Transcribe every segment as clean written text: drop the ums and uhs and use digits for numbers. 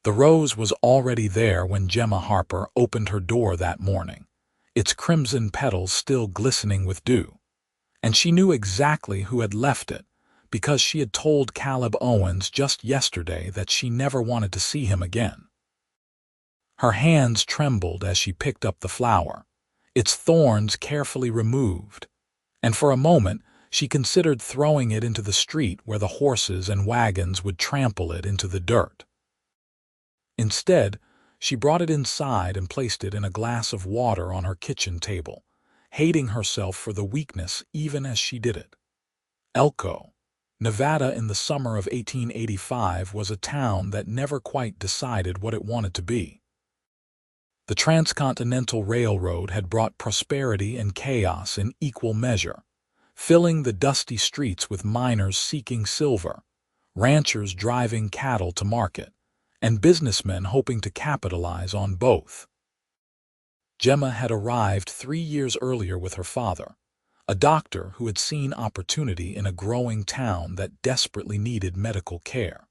The rose was already there when Gemma Harper opened her door that morning, its crimson petals still glistening with dew. And she knew exactly who had left it, because she had told Caleb Owens just yesterday that she never wanted to see him again. Her hands trembled as she picked up the flower, its thorns carefully removed, and for a moment she considered throwing it into the street where the horses and wagons would trample it into the dirt. Instead, she brought it inside and placed it in a glass of water on her kitchen table, hating herself for the weakness even as she did it. Elko, Nevada in the summer of 1885 was a town that never quite decided what it wanted to be. The Transcontinental Railroad had brought prosperity and chaos in equal measure, filling the dusty streets with miners seeking silver, ranchers driving cattle to market, and businessmen hoping to capitalize on both. Gemma had arrived 3 years earlier with her father, a doctor who had seen opportunity in a growing town that desperately needed medical care.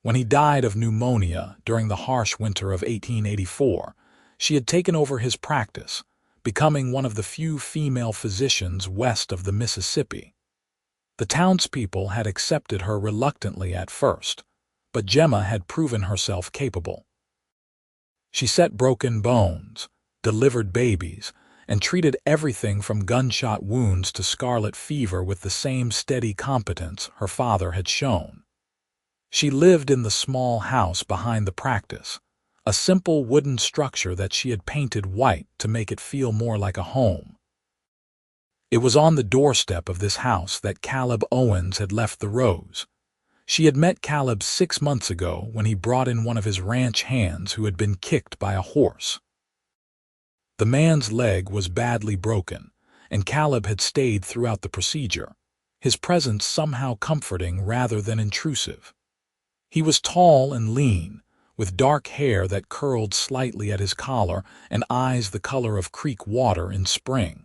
When he died of pneumonia during the harsh winter of 1884, she had taken over his practice, becoming one of the few female physicians west of the Mississippi. The townspeople had accepted her reluctantly at first, but Gemma had proven herself capable. She set broken bones, delivered babies, and treated everything from gunshot wounds to scarlet fever with the same steady competence her father had shown. She lived in the small house behind the practice, a simple wooden structure that she had painted white to make it feel more like a home. It was on the doorstep of this house that Caleb Owens had left the rose. She had met Caleb 6 months ago when he brought in one of his ranch hands who had been kicked by a horse. The man's leg was badly broken, and Caleb had stayed throughout the procedure, his presence somehow comforting rather than intrusive. He was tall and lean, with dark hair that curled slightly at his collar and eyes the color of creek water in spring.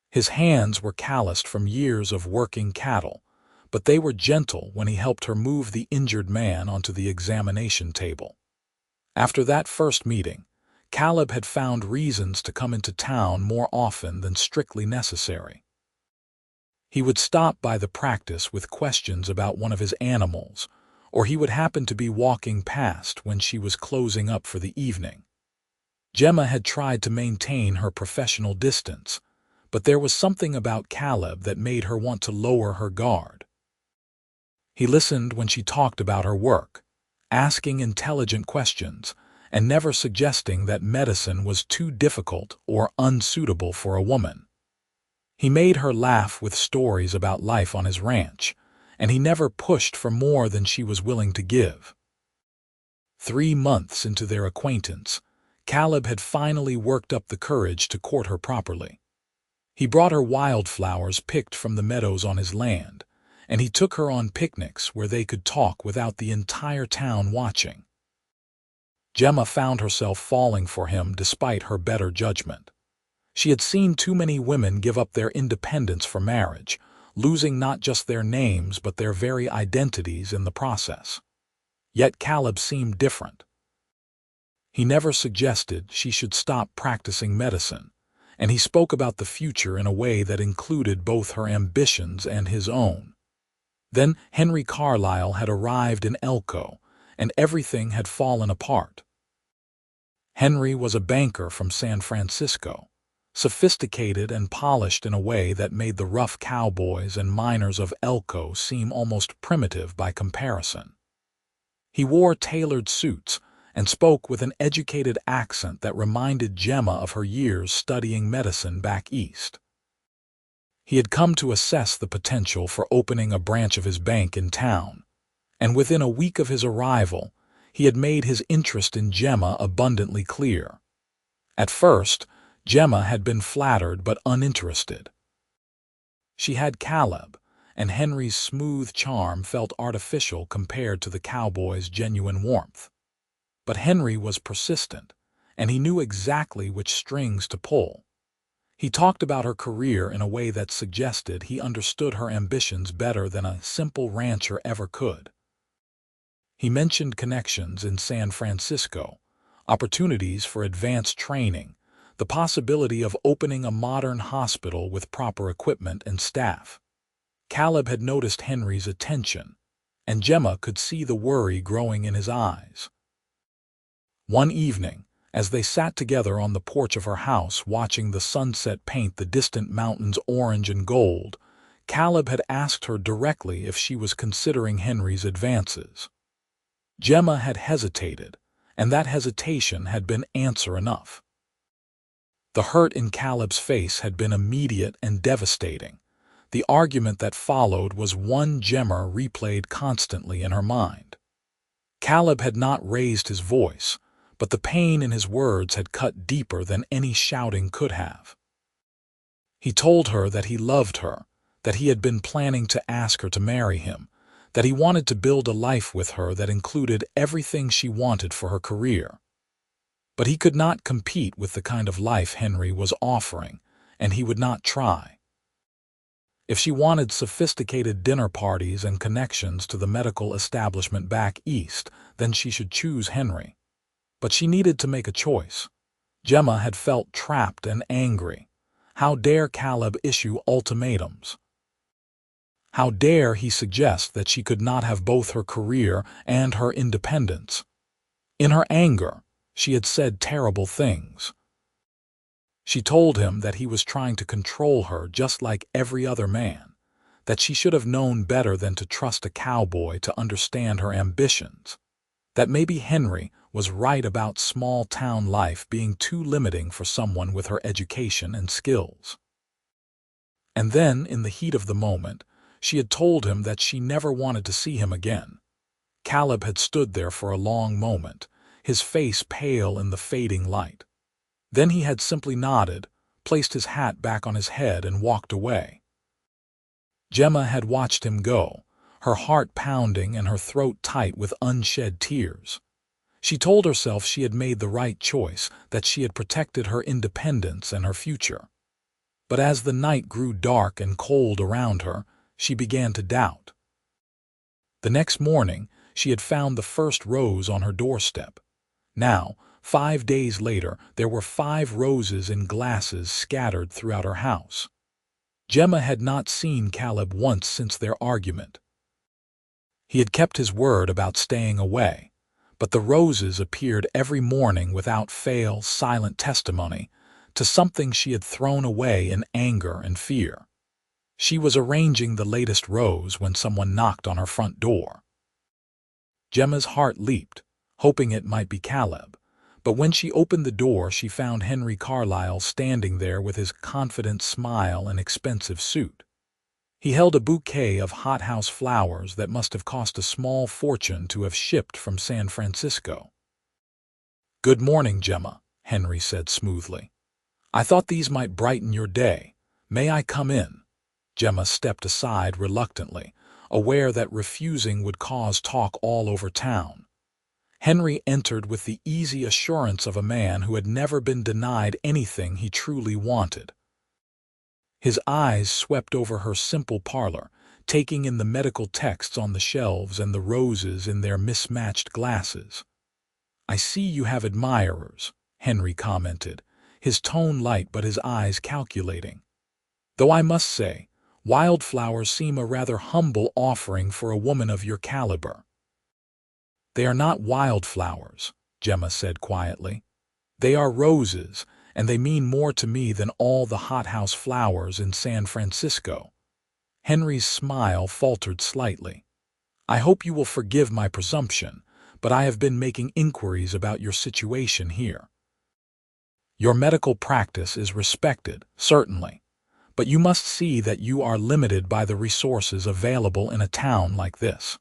His hands were calloused from years of working cattle, but they were gentle when he helped her move the injured man onto the examination table. After that first meeting, Caleb had found reasons to come into town more often than strictly necessary. He would stop by the practice with questions about one of his animals, or he would happen to be walking past when she was closing up for the evening. Gemma had tried to maintain her professional distance, but there was something about Caleb that made her want to lower her guard. He listened when she talked about her work, asking intelligent questions, and never suggesting that medicine was too difficult or unsuitable for a woman. He made her laugh with stories about life on his ranch, and he never pushed for more than she was willing to give. 3 months into their acquaintance, Caleb had finally worked up the courage to court her properly. He brought her wildflowers picked from the meadows on his land, and he took her on picnics where they could talk without the entire town watching. Gemma found herself falling for him despite her better judgment. She had seen too many women give up their independence for marriage, losing not just their names but their very identities in the process. Yet Caleb seemed different. He never suggested she should stop practicing medicine, and he spoke about the future in a way that included both her ambitions and his own. Then Henry Carlisle had arrived in Elko, and everything had fallen apart. Henry was a banker from San Francisco, sophisticated and polished in a way that made the rough cowboys and miners of Elko seem almost primitive by comparison. He wore tailored suits and spoke with an educated accent that reminded Gemma of her years studying medicine back east. He had come to assess the potential for opening a branch of his bank in town, and within a week of his arrival, he had made his interest in Gemma abundantly clear. At first, Gemma had been flattered but uninterested. She had Caleb, and Henry's smooth charm felt artificial compared to the cowboy's genuine warmth. But Henry was persistent, and he knew exactly which strings to pull. He talked about her career in a way that suggested he understood her ambitions better than a simple rancher ever could. He mentioned connections in San Francisco, opportunities for advanced training, the possibility of opening a modern hospital with proper equipment and staff. Caleb had noticed Henry's attention, and Gemma could see the worry growing in his eyes. One evening, as they sat together on the porch of her house watching the sunset paint the distant mountains orange and gold, Caleb had asked her directly if she was considering Henry's advances. Gemma had hesitated, and that hesitation had been answer enough. The hurt in Caleb's face had been immediate and devastating. The argument that followed was one Gemma replayed constantly in her mind. Caleb had not raised his voice, but the pain in his words had cut deeper than any shouting could have. He told her that he loved her, that he had been planning to ask her to marry him, that he wanted to build a life with her that included everything she wanted for her career. But he could not compete with the kind of life Henry was offering, and he would not try. If she wanted sophisticated dinner parties and connections to the medical establishment back east, then she should choose Henry. But she needed to make a choice. Gemma had felt trapped and angry. How dare Caleb issue ultimatums? How dare he suggest that she could not have both her career and her independence? In her anger, she had said terrible things. She told him that he was trying to control her just like every other man, that she should have known better than to trust a cowboy to understand her ambitions, that maybe Henry was right about small-town life being too limiting for someone with her education and skills. And then, in the heat of the moment, she had told him that she never wanted to see him again. Caleb had stood there for a long moment, his face pale in the fading light. Then he had simply nodded, placed his hat back on his head, and walked away. Gemma had watched him go, her heart pounding and her throat tight with unshed tears. She told herself she had made the right choice, that she had protected her independence and her future. But as the night grew dark and cold around her, she began to doubt. The next morning, she had found the first rose on her doorstep. Now, 5 days later, there were 5 roses in glasses scattered throughout her house. Gemma had not seen Caleb once since their argument. He had kept his word about staying away, but the roses appeared every morning without fail, silent testimony to something she had thrown away in anger and fear. She was arranging the latest rose when someone knocked on her front door. Gemma's heart leaped, hoping it might be Caleb, but when she opened the door she found Henry Carlyle standing there with his confident smile and expensive suit. He held a bouquet of hothouse flowers that must have cost a small fortune to have shipped from San Francisco. "Good morning, Gemma," Henry said smoothly. "I thought these might brighten your day. May I come in?" Gemma stepped aside reluctantly, aware that refusing would cause talk all over town. Henry entered with the easy assurance of a man who had never been denied anything he truly wanted. His eyes swept over her simple parlor, taking in the medical texts on the shelves and the roses in their mismatched glasses. "I see you have admirers," Henry commented, his tone light but his eyes calculating. "Though I must say, wildflowers seem a rather humble offering for a woman of your caliber." "They are not wildflowers," Gemma said quietly. "They are roses, and they mean more to me than all the hothouse flowers in San Francisco." Henry's smile faltered slightly. "I hope you will forgive my presumption, but I have been making inquiries about your situation here. Your medical practice is respected, certainly, but you must see that you are limited by the resources available in a town like this.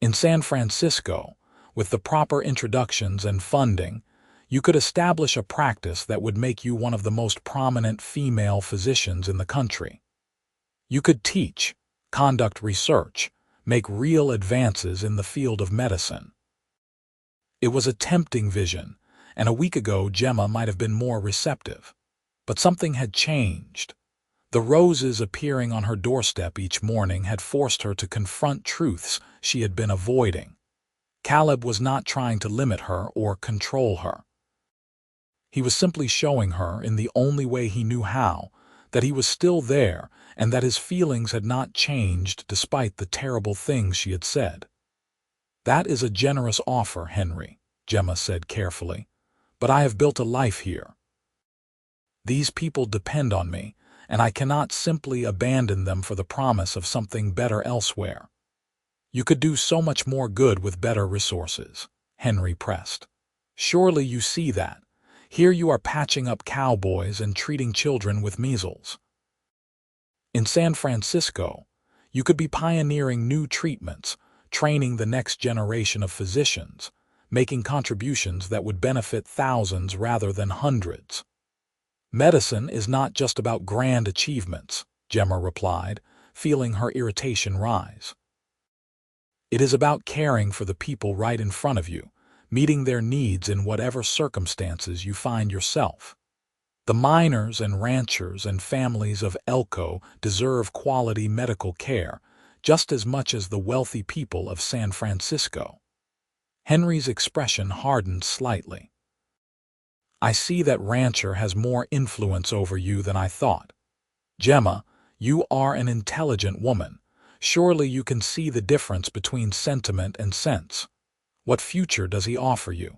In San Francisco, with the proper introductions and funding, you could establish a practice that would make you one of the most prominent female physicians in the country. You could teach, conduct research, make real advances in the field of medicine." It was a tempting vision, and a week ago Gemma might have been more receptive. But something had changed. The roses appearing on her doorstep each morning had forced her to confront truths she had been avoiding. Caleb was not trying to limit her or control her. He was simply showing her, in the only way he knew how, that he was still there and that his feelings had not changed despite the terrible things she had said. "That is a generous offer, Henry," Gemma said carefully, "but I have built a life here. These people depend on me, and I cannot simply abandon them for the promise of something better elsewhere." "You could do so much more good with better resources," Henry pressed. "Surely you see that. Here you are patching up cowboys and treating children with measles. In San Francisco, you could be pioneering new treatments, training the next generation of physicians, making contributions that would benefit thousands rather than hundreds." "Medicine is not just about grand achievements," Gemma replied, feeling her irritation rise. "It is about caring for the people right in front of you, meeting their needs in whatever circumstances you find yourself. The miners and ranchers and families of Elko deserve quality medical care just as much as the wealthy people of San Francisco." Henry's expression hardened slightly. "I see that rancher has more influence over you than I thought. Gemma, you are an intelligent woman. Surely you can see the difference between sentiment and sense. What future does he offer you?"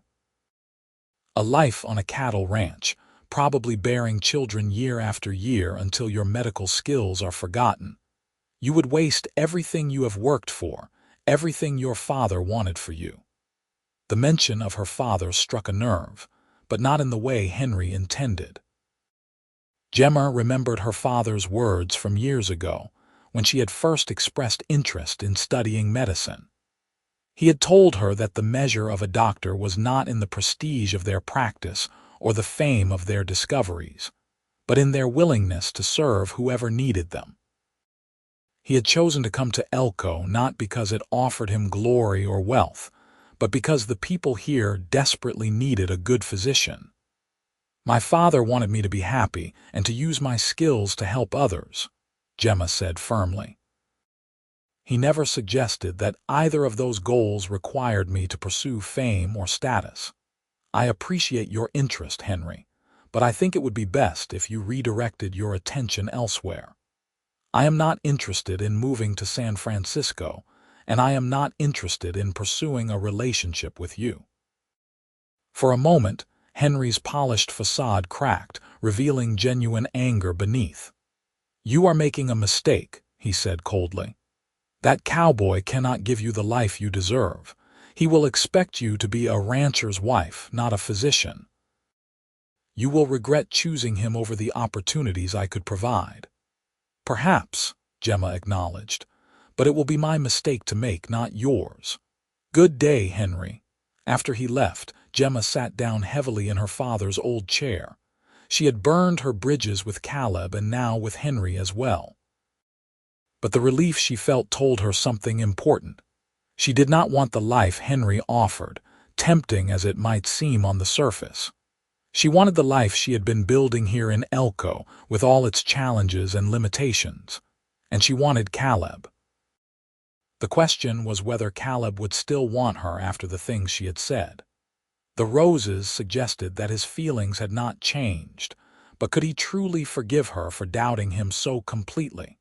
"A life on a cattle ranch, probably bearing children year after year until your medical skills are forgotten. You would waste everything you have worked for, everything your father wanted for you." The mention of her father struck a nerve, but not in the way Henry intended. Gemma remembered her father's words from years ago, when she had first expressed interest in studying medicine. He had told her that the measure of a doctor was not in the prestige of their practice or the fame of their discoveries, but in their willingness to serve whoever needed them. He had chosen to come to Elko not because it offered him glory or wealth, but because the people here desperately needed a good physician. "My father wanted me to be happy and to use my skills to help others," Gemma said firmly. "He never suggested that either of those goals required me to pursue fame or status. I appreciate your interest, Henry, but I think it would be best if you redirected your attention elsewhere. I am not interested in moving to San Francisco, and I am not interested in pursuing a relationship with you." For a moment, Henry's polished facade cracked, revealing genuine anger beneath. "You are making a mistake," he said coldly. "That cowboy cannot give you the life you deserve. He will expect you to be a rancher's wife, not a physician. You will regret choosing him over the opportunities I could provide." "Perhaps," Gemma acknowledged, "but it will be my mistake to make, not yours. Good day, Henry." After he left, Gemma sat down heavily in her father's old chair. She had burned her bridges with Caleb and now with Henry as well. But the relief she felt told her something important. She did not want the life Henry offered, tempting as it might seem on the surface. She wanted the life she had been building here in Elko, with all its challenges and limitations. And she wanted Caleb. The question was whether Caleb would still want her after the things she had said. The roses suggested that his feelings had not changed, but could he truly forgive her for doubting him so completely?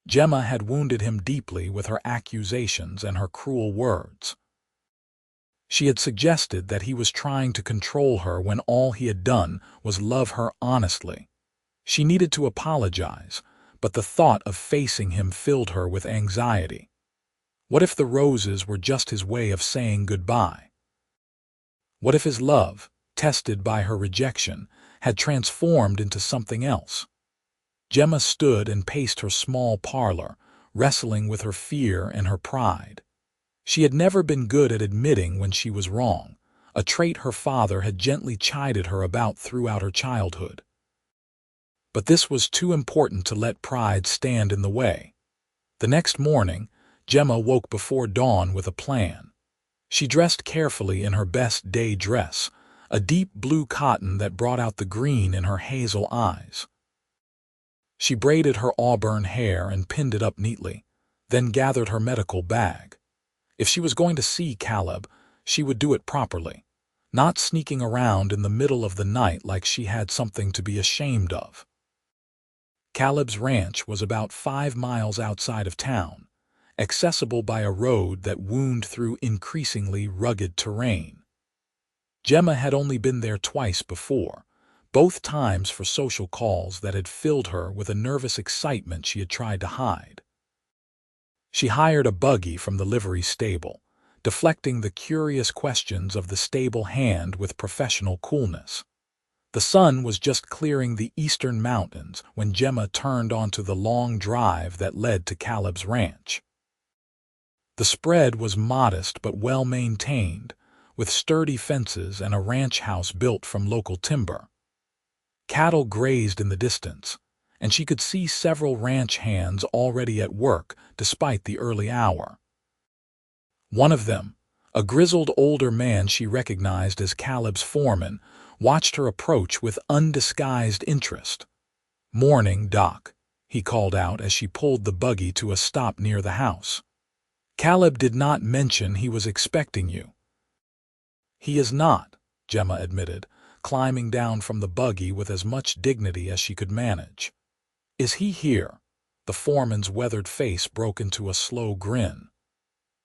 Gemma had wounded him deeply with her accusations and her cruel words. She had suggested that he was trying to control her when all he had done was love her honestly. She needed to apologize, but the thought of facing him filled her with anxiety. What if the roses were just his way of saying goodbye? What if his love, tested by her rejection, had transformed into something else? Gemma stood and paced her small parlor, wrestling with her fear and her pride. She had never been good at admitting when she was wrong, a trait her father had gently chided her about throughout her childhood. But this was too important to let pride stand in the way. The next morning, Gemma woke before dawn with a plan. She dressed carefully in her best day dress, a deep blue cotton that brought out the green in her hazel eyes. She braided her auburn hair and pinned it up neatly, then gathered her medical bag. If she was going to see Caleb, she would do it properly, not sneaking around in the middle of the night like she had something to be ashamed of. Caleb's ranch was about 5 miles outside of town, accessible by a road that wound through increasingly rugged terrain. Gemma had only been there twice before, both times for social calls that had filled her with a nervous excitement she had tried to hide. She hired a buggy from the livery stable, deflecting the curious questions of the stable hand with professional coolness. The sun was just clearing the eastern mountains when Gemma turned onto the long drive that led to Caleb's ranch. The spread was modest but well-maintained, with sturdy fences and a ranch house built from local timber. Cattle grazed in the distance, and she could see several ranch hands already at work despite the early hour. One of them, a grizzled older man she recognized as Caleb's foreman, watched her approach with undisguised interest. "Morning, Doc," he called out as she pulled the buggy to a stop near the house. "Caleb did not mention he was expecting you." "He is not," Gemma admitted, climbing down from the buggy with as much dignity as she could manage. "Is he here?" The foreman's weathered face broke into a slow grin.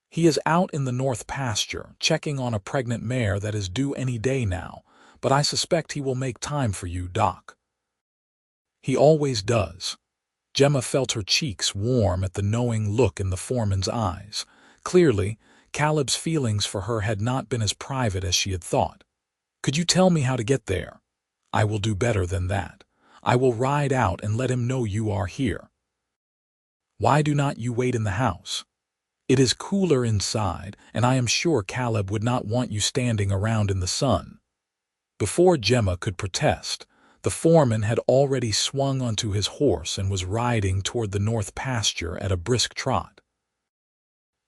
"He is out in the north pasture, checking on a pregnant mare that is due any day now, but I suspect he will make time for you, Doc." "He always does." Gemma felt her cheeks warm at the knowing look in the foreman's eyes. Clearly, Caleb's feelings for her had not been as private as she had thought. "Could you tell me how to get there?" "I will do better than that. I will ride out and let him know you are here." "Why do not you wait in the house? It is cooler inside, and I am sure Caleb would not want you standing around in the sun." Before Gemma could protest, the foreman had already swung onto his horse and was riding toward the north pasture at a brisk trot.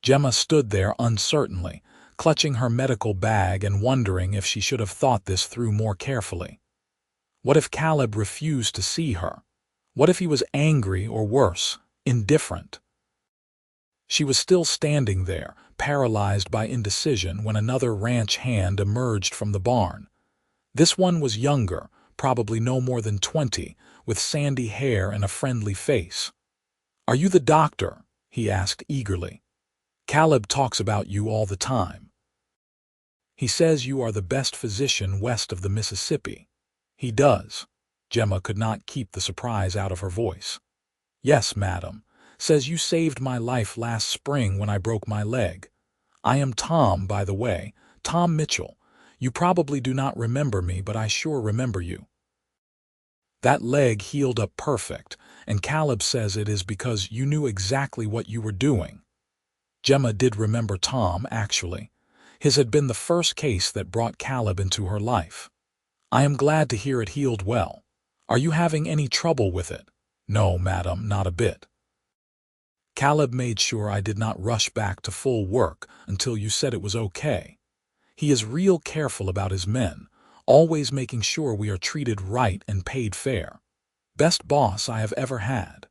Gemma stood there uncertainly, clutching her medical bag and wondering if she should have thought this through more carefully. What if Caleb refused to see her? What if he was angry or worse, indifferent? She was still standing there, paralyzed by indecision, when another ranch hand emerged from the barn. This one was younger, probably no more than 20, with sandy hair and a friendly face. "Are you the doctor?" he asked eagerly. "Caleb talks about you all the time. He says you are the best physician west of the Mississippi." "He does." Gemma could not keep the surprise out of her voice. "Yes, madam. Says you saved my life last spring when I broke my leg. I am Tom, by the way, Tom Mitchell. You probably do not remember me, but I sure remember you. That leg healed up perfect, and Caleb says it is because you knew exactly what you were doing." Gemma did remember Tom, actually. His had been the first case that brought Caleb into her life. "I am glad to hear it healed well. Are you having any trouble with it?" "No, madam, not a bit. Caleb made sure I did not rush back to full work until you said it was okay. He is real careful about his men, always making sure we are treated right and paid fair. Best boss I have ever had."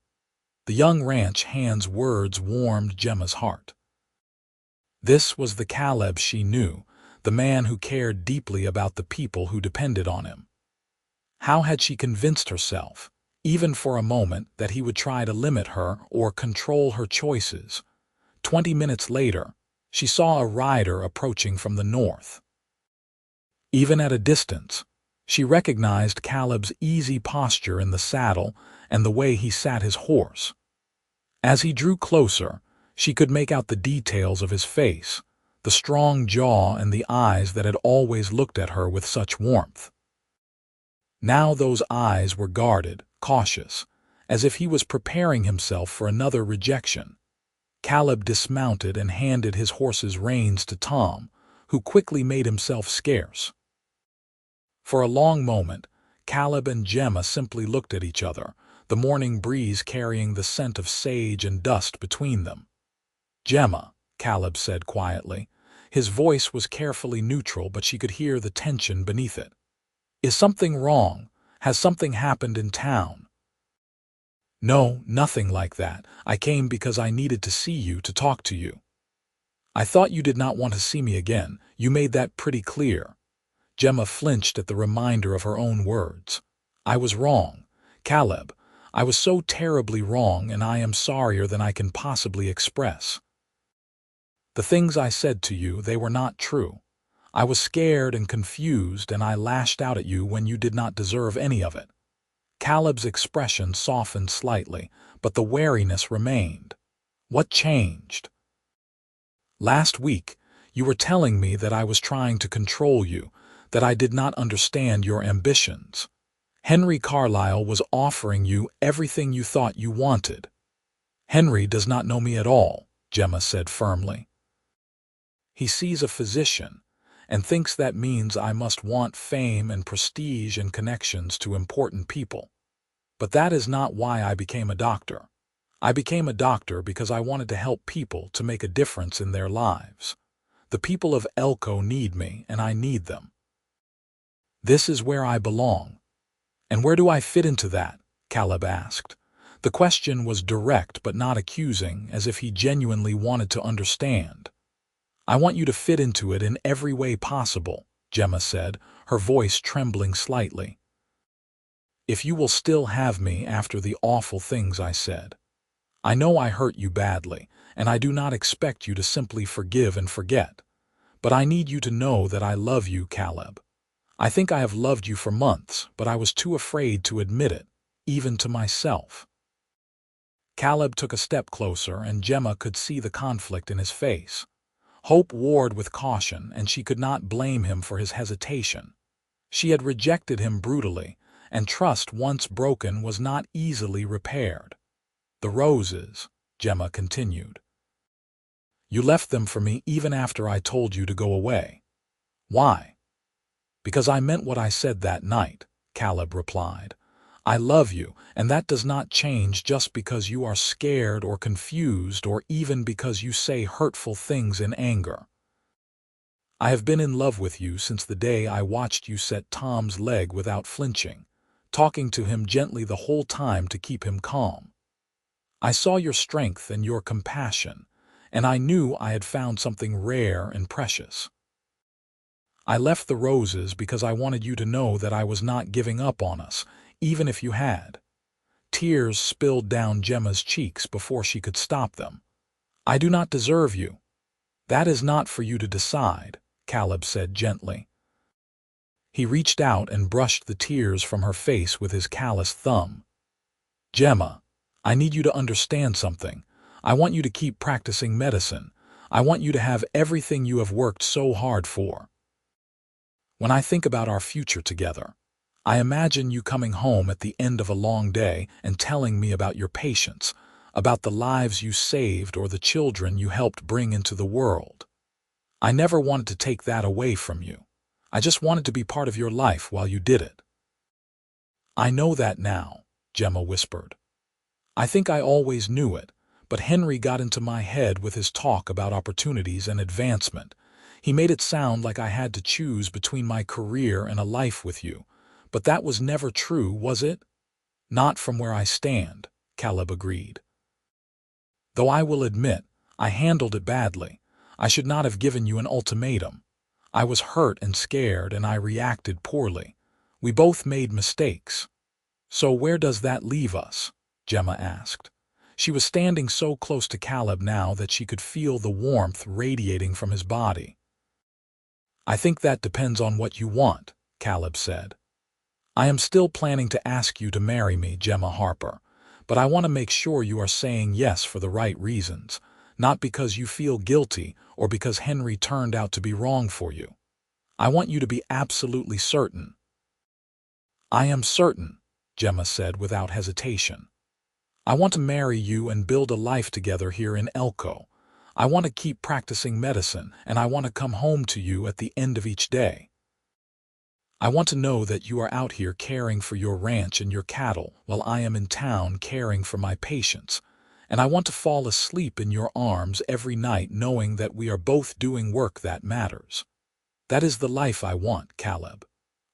The young ranch hand's words warmed Gemma's heart. This was the Caleb she knew, the man who cared deeply about the people who depended on him. How had she convinced herself, even for a moment, that he would try to limit her or control her choices? 20 minutes later, she saw a rider approaching from the north. Even at a distance, she recognized Caleb's easy posture in the saddle and the way he sat his horse. As he drew closer, she could make out the details of his face, the strong jaw and the eyes that had always looked at her with such warmth. Now those eyes were guarded, cautious, as if he was preparing himself for another rejection. Caleb dismounted and handed his horse's reins to Tom, who quickly made himself scarce. For a long moment, Caleb and Gemma simply looked at each other, the morning breeze carrying the scent of sage and dust between them. "Gemma," Caleb said quietly. His voice was carefully neutral, but she could hear the tension beneath it. "Is something wrong? Has something happened in town?" "No, nothing like that. I came because I needed to see you, to talk to you." I thought you did not want to see me again. You made that pretty clear. Gemma flinched at the reminder of her own words. I was wrong, Caleb. I was so terribly wrong, and I am sorrier than I can possibly express. The things I said to you, they were not true. I was scared and confused, and I lashed out at you when you did not deserve any of it. Caleb's expression softened slightly, but the wariness remained. What changed? Last week, you were telling me that I was trying to control you, that I did not understand your ambitions. Henry Carlisle was offering you everything you thought you wanted. Henry does not know me at all, Gemma said firmly. He sees a physician and thinks that means I must want fame and prestige and connections to important people. But that is not why I became a doctor. I became a doctor because I wanted to help people to make a difference in their lives. The people of Elko need me, and I need them. This is where I belong. And where do I fit into that? Caleb asked. The question was direct but not accusing, as if he genuinely wanted to understand. I want you to fit into it in every way possible, Gemma said, her voice trembling slightly. If you will still have me after the awful things I said. I know I hurt you badly, and I do not expect you to simply forgive and forget. But I need you to know that I love you, Caleb. I think I have loved you for months, but I was too afraid to admit it, even to myself. Caleb took a step closer, and Gemma could see the conflict in his face. Hope warred with caution, and she could not blame him for his hesitation. She had rejected him brutally, and trust once broken was not easily repaired. The roses, Gemma continued. You left them for me even after I told you to go away. Why? Because I meant what I said that night, Caleb replied. I love you, and that does not change just because you are scared or confused or even because you say hurtful things in anger. I have been in love with you since the day I watched you set Tom's leg without flinching, talking to him gently the whole time to keep him calm. I saw your strength and your compassion, and I knew I had found something rare and precious. I left the roses because I wanted you to know that I was not giving up on us, even if you had. Tears spilled down Gemma's cheeks before she could stop them. I do not deserve you. That is not for you to decide, Caleb said gently. He reached out and brushed the tears from her face with his calloused thumb. Gemma, I need you to understand something. I want you to keep practicing medicine. I want you to have everything you have worked so hard for. When I think about our future together, I imagine you coming home at the end of a long day and telling me about your patients, about the lives you saved or the children you helped bring into the world. I never wanted to take that away from you. I just wanted to be part of your life while you did it. I know that now, Gemma whispered. I think I always knew it, but Henry got into my head with his talk about opportunities and advancement. He made it sound like I had to choose between my career and a life with you. But that was never true, was it? Not from where I stand, Caleb agreed. Though I will admit, I handled it badly. I should not have given you an ultimatum. I was hurt and scared, and I reacted poorly. We both made mistakes. So where does that leave us? Gemma asked. She was standing so close to Caleb now that she could feel the warmth radiating from his body. I think that depends on what you want, Caleb said. I am still planning to ask you to marry me, Gemma Harper, but I want to make sure you are saying yes for the right reasons, not because you feel guilty or because Henry turned out to be wrong for you. I want you to be absolutely certain. I am certain, Gemma said without hesitation. I want to marry you and build a life together here in Elko. I want to keep practicing medicine, and I want to come home to you at the end of each day. I want to know that you are out here caring for your ranch and your cattle while I am in town caring for my patients, and I want to fall asleep in your arms every night knowing that we are both doing work that matters. That is the life I want, Caleb.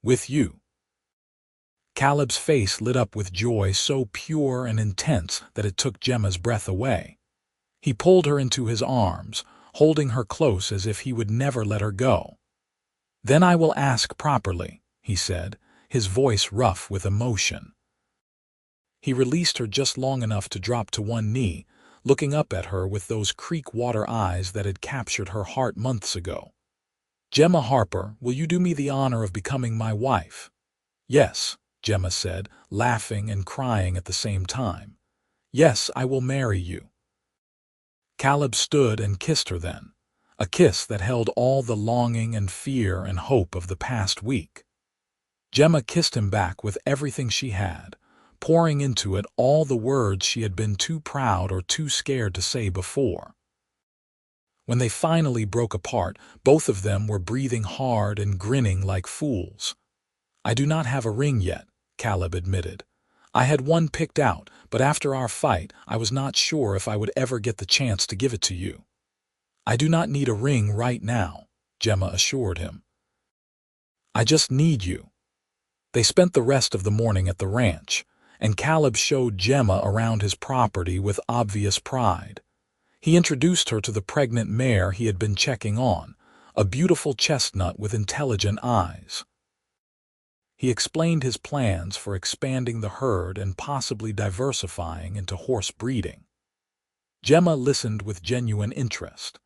With you. Caleb's face lit up with joy so pure and intense that it took Gemma's breath away. He pulled her into his arms, holding her close as if he would never let her go. "Then I will ask properly," he said, his voice rough with emotion. He released her just long enough to drop to one knee, looking up at her with those creek-water eyes that had captured her heart months ago. "Gemma Harper, will you do me the honor of becoming my wife?" "Yes," Gemma said, laughing and crying at the same time. "Yes, I will marry you." Caleb stood and kissed her then, a kiss that held all the longing and fear and hope of the past week. Gemma kissed him back with everything she had, pouring into it all the words she had been too proud or too scared to say before. When they finally broke apart, both of them were breathing hard and grinning like fools. "I do not have a ring yet," Caleb admitted. "I had one picked out, but after our fight, I was not sure if I would ever get the chance to give it to you." "I do not need a ring right now," Gemma assured him. "I just need you." They spent the rest of the morning at the ranch, and Caleb showed Gemma around his property with obvious pride. He introduced her to the pregnant mare he had been checking on, a beautiful chestnut with intelligent eyes. He explained his plans for expanding the herd and possibly diversifying into horse breeding. Gemma listened with genuine interest,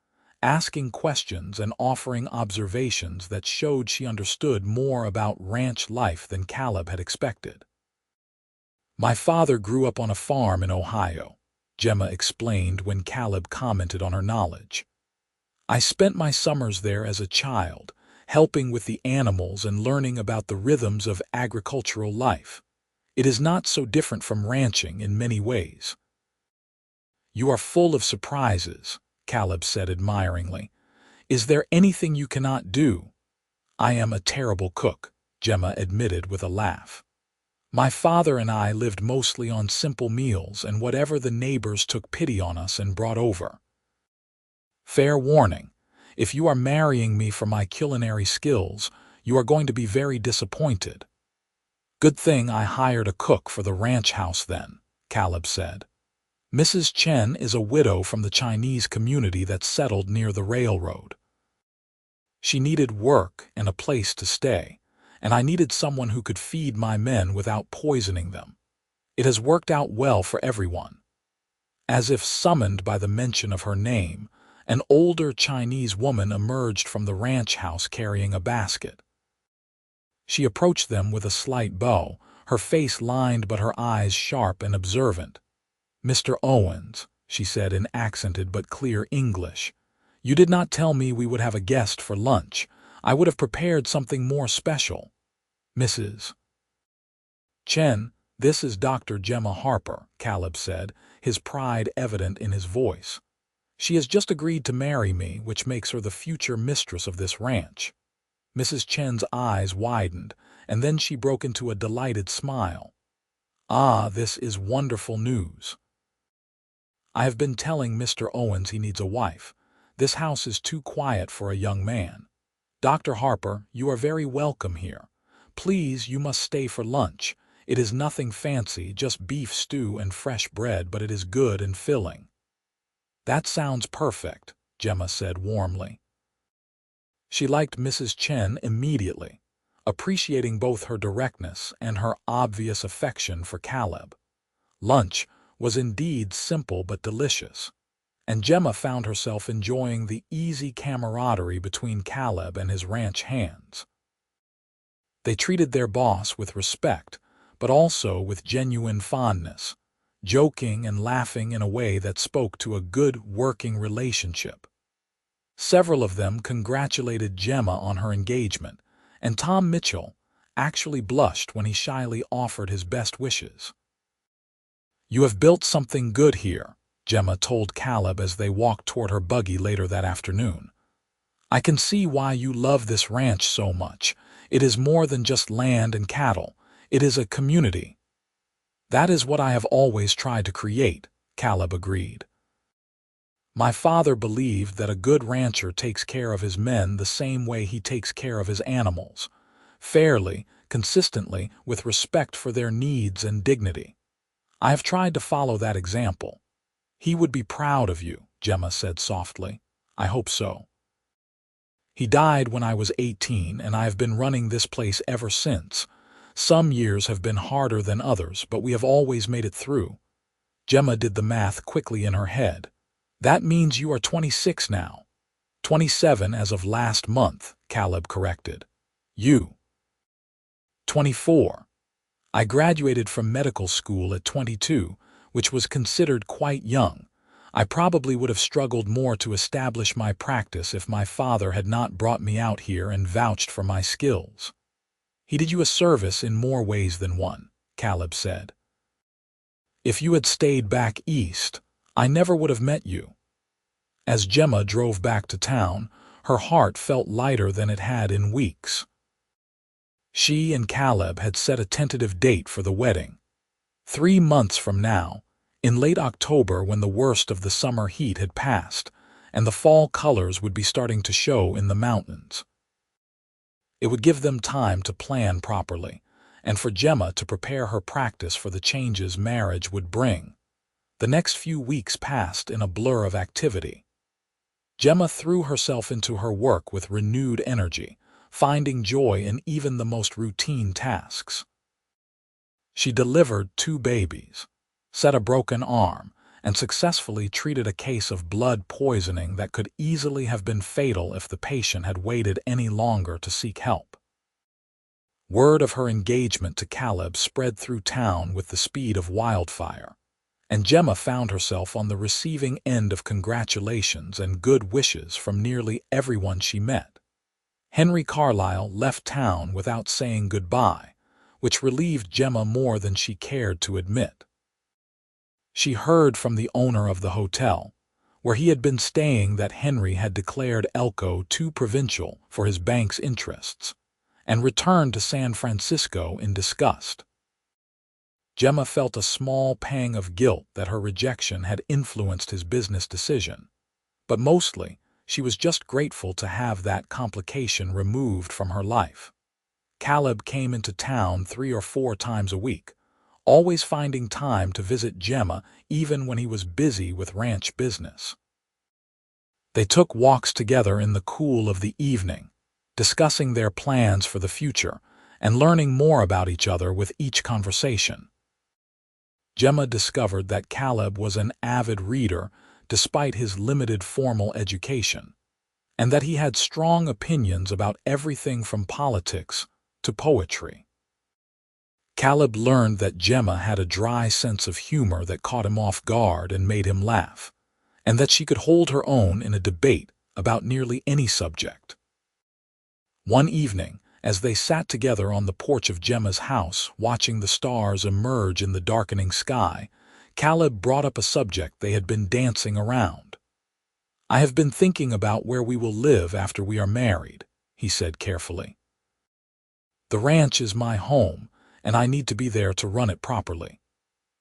asking questions and offering observations that showed she understood more about ranch life than Caleb had expected. "My father grew up on a farm in Ohio," Gemma explained when Caleb commented on her knowledge. "I spent my summers there as a child, helping with the animals and learning about the rhythms of agricultural life. It is not so different from ranching in many ways." "You are full of surprises," Caleb said admiringly. "Is there anything you cannot do?" "I am a terrible cook," Gemma admitted with a laugh. "My father and I lived mostly on simple meals and whatever the neighbors took pity on us and brought over. Fair warning, if you are marrying me for my culinary skills, you are going to be very disappointed." "Good thing I hired a cook for the ranch house then," Caleb said. "Mrs. Chen is a widow from the Chinese community that settled near the railroad. She needed work and a place to stay, and I needed someone who could feed my men without poisoning them. It has worked out well for everyone." As if summoned by the mention of her name, an older Chinese woman emerged from the ranch house carrying a basket. She approached them with a slight bow, her face lined but her eyes sharp and observant. "Mr. Owens," she said in accented but clear English, "you did not tell me we would have a guest for lunch. I would have prepared something more special. Mrs. Chen, this is Dr. Gemma Harper," Caleb said, his pride evident in his voice. "She has just agreed to marry me, which makes her the future mistress of this ranch." Mrs. Chen's eyes widened, and then she broke into a delighted smile. "Ah, this is wonderful news. I have been telling Mr. Owens he needs a wife. This house is too quiet for a young man. Dr. Harper, you are very welcome here. Please, you must stay for lunch. It is nothing fancy, just beef stew and fresh bread, but it is good and filling." "That sounds perfect," Gemma said warmly. She liked Mrs. Chen immediately, appreciating both her directness and her obvious affection for Caleb. Lunch was indeed simple but delicious, and Gemma found herself enjoying the easy camaraderie between Caleb and his ranch hands. They treated their boss with respect, but also with genuine fondness, joking and laughing in a way that spoke to a good working relationship. Several of them congratulated Gemma on her engagement, and Tom Mitchell actually blushed when he shyly offered his best wishes. "You have built something good here," Gemma told Caleb as they walked toward her buggy later that afternoon. "I can see why you love this ranch so much. It is more than just land and cattle. It is a community." "That is what I have always tried to create," Caleb agreed. "My father believed that a good rancher takes care of his men the same way he takes care of his animals, fairly, consistently, with respect for their needs and dignity. I have tried to follow that example." "He would be proud of you," Gemma said softly. I hope so. He died when I was 18, and I have been running this place ever since. Some years have been harder than others, but we have always made it through. Gemma did the math quickly in her head. That means you are 26 now. 27 as of last month, Caleb corrected. You. 24. I graduated from medical school at 22, which was considered quite young. I probably would have struggled more to establish my practice if my father had not brought me out here and vouched for my skills. He did you a service in more ways than one, Caleb said. If you had stayed back east, I never would have met you. As Gemma drove back to town, her heart felt lighter than it had in weeks. She and Caleb had set a tentative date for the wedding. 3 months from now, in late October when the worst of the summer heat had passed, and the fall colors would be starting to show in the mountains. It would give them time to plan properly, and for Gemma to prepare her practice for the changes marriage would bring. The next few weeks passed in a blur of activity. Gemma threw herself into her work with renewed energy, finding joy in even the most routine tasks. She delivered 2 babies, set a broken arm, and successfully treated a case of blood poisoning that could easily have been fatal if the patient had waited any longer to seek help. Word of her engagement to Caleb spread through town with the speed of wildfire, and Gemma found herself on the receiving end of congratulations and good wishes from nearly everyone she met. Henry Carlisle left town without saying goodbye, which relieved Gemma more than she cared to admit. She heard from the owner of the hotel, where he had been staying, that Henry had declared Elko too provincial for his bank's interests, and returned to San Francisco in disgust. Gemma felt a small pang of guilt that her rejection had influenced his business decision, but mostly she was just grateful to have that complication removed from her life. Caleb came into town 3 or 4 times a week, always finding time to visit Gemma even when he was busy with ranch business. They took walks together in the cool of the evening, discussing their plans for the future and learning more about each other with each conversation. Gemma discovered that Caleb was an avid reader despite his limited formal education, and that he had strong opinions about everything from politics to poetry. Caleb learned that Gemma had a dry sense of humor that caught him off guard and made him laugh, and that she could hold her own in a debate about nearly any subject. One evening, as they sat together on the porch of Gemma's house watching the stars emerge in the darkening sky, Caleb brought up a subject they had been dancing around. "I have been thinking about where we will live after we are married," he said carefully. "The ranch is my home, and I need to be there to run it properly.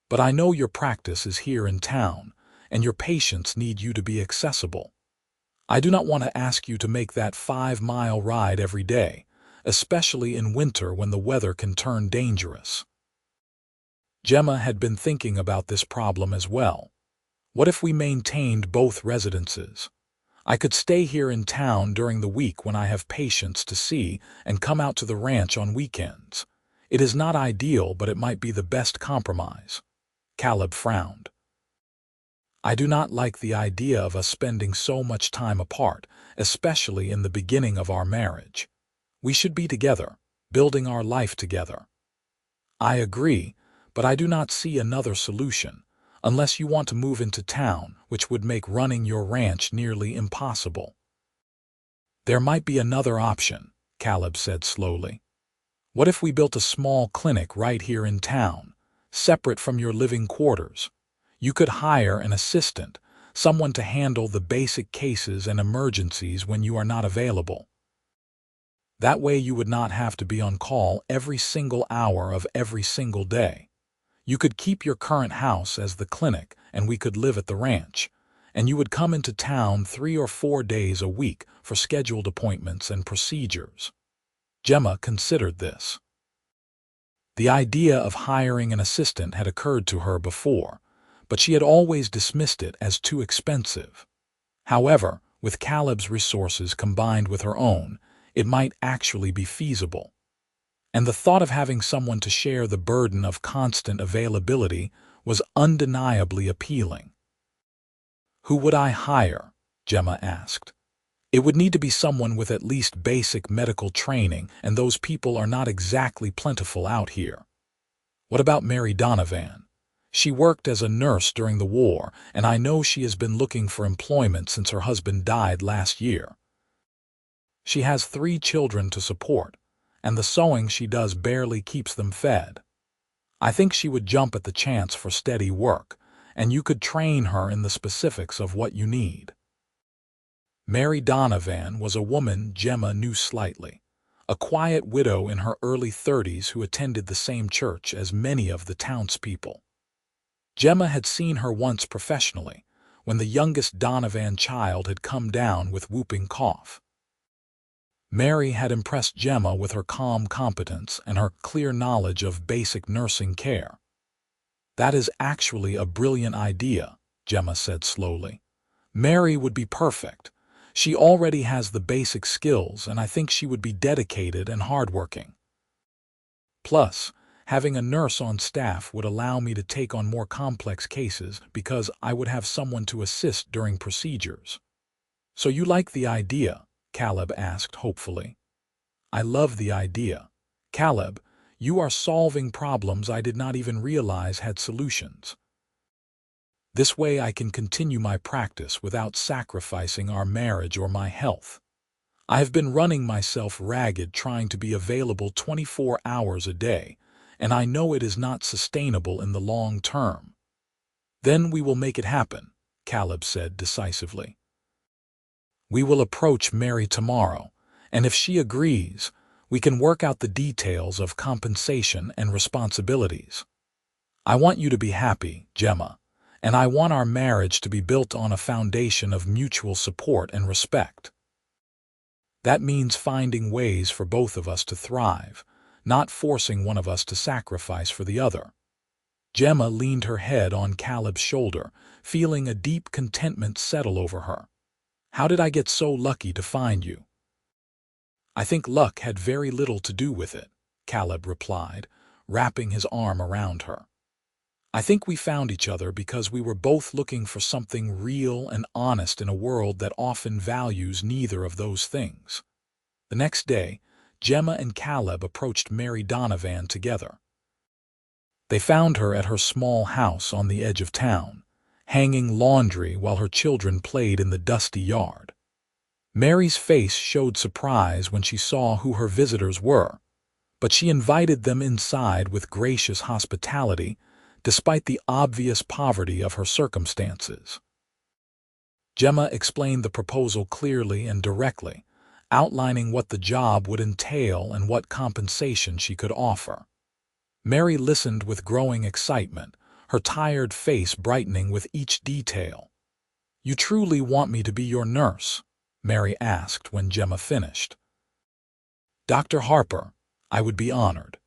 But I know your practice is here in town, and your patients need you to be accessible. I do not want to ask you to make that 5-mile ride every day, especially in winter when the weather can turn dangerous." Gemma had been thinking about this problem as well. What if we maintained both residences? I could stay here in town during the week when I have patients to see and come out to the ranch on weekends. It is not ideal, but it might be the best compromise. Caleb frowned. "I do not like the idea of us spending so much time apart, especially in the beginning of our marriage. We should be together, building our life together." "I agree, but I do not see another solution, unless you want to move into town, which would make running your ranch nearly impossible." "There might be another option," Caleb said slowly. "What if we built a small clinic right here in town, separate from your living quarters? You could hire an assistant, someone to handle the basic cases and emergencies when you are not available. That way you would not have to be on call every single hour of every single day. You could keep your current house as the clinic, and we could live at the ranch, and you would come into town 3 or 4 days a week for scheduled appointments and procedures." Gemma considered this. The idea of hiring an assistant had occurred to her before, but she had always dismissed it as too expensive. However, With Caleb's resources combined with her own, it might actually be feasible. And the thought of having someone to share the burden of constant availability was undeniably appealing. "Who would I hire?" Gemma asked. "It would need to be someone with at least basic medical training, and those people are not exactly plentiful out here." "What about Mary Donovan? She worked as a nurse during the war, and I know she has been looking for employment since her husband died last year. She has 3 children to support, and the sewing she does barely keeps them fed. I think she would jump at the chance for steady work, and you could train her in the specifics of what you need." Mary Donovan was a woman Gemma knew slightly, a quiet widow in her early 30s who attended the same church as many of the townspeople. Gemma had seen her once professionally, when the youngest Donovan child had come down with whooping cough. Mary had impressed Gemma with her calm competence and her clear knowledge of basic nursing care. "That is actually a brilliant idea," Gemma said slowly. "Mary would be perfect. She already has the basic skills, and I think she would be dedicated and hardworking. Plus, having a nurse on staff would allow me to take on more complex cases because I would have someone to assist during procedures." "So you like the idea?" Caleb asked hopefully. "I love the idea. Caleb, you are solving problems I did not even realize had solutions. This way I can continue my practice without sacrificing our marriage or my health. I have been running myself ragged trying to be available 24 hours a day, and I know it is not sustainable in the long term." "Then we will make it happen," Caleb said decisively. "We will approach Mary tomorrow, and if she agrees, we can work out the details of compensation and responsibilities. I want you to be happy, Gemma, and I want our marriage to be built on a foundation of mutual support and respect. That means finding ways for both of us to thrive, not forcing one of us to sacrifice for the other." Gemma leaned her head on Caleb's shoulder, feeling a deep contentment settle over her. "How did I get so lucky to find you?" "I think luck had very little to do with it," Caleb replied, wrapping his arm around her. "I think we found each other because we were both looking for something real and honest in a world that often values neither of those things." The next day, Gemma and Caleb approached Mary Donovan together. They found her at her small house on the edge of town, hanging laundry while her children played in the dusty yard. Mary's face showed surprise when she saw who her visitors were, but she invited them inside with gracious hospitality, despite the obvious poverty of her circumstances. Gemma explained the proposal clearly and directly, outlining what the job would entail and what compensation she could offer. Mary listened with growing excitement, her tired face brightening with each detail. "You truly want me to be your nurse?" Mary asked when Gemma finished. "Dr. Harper, I would be honored.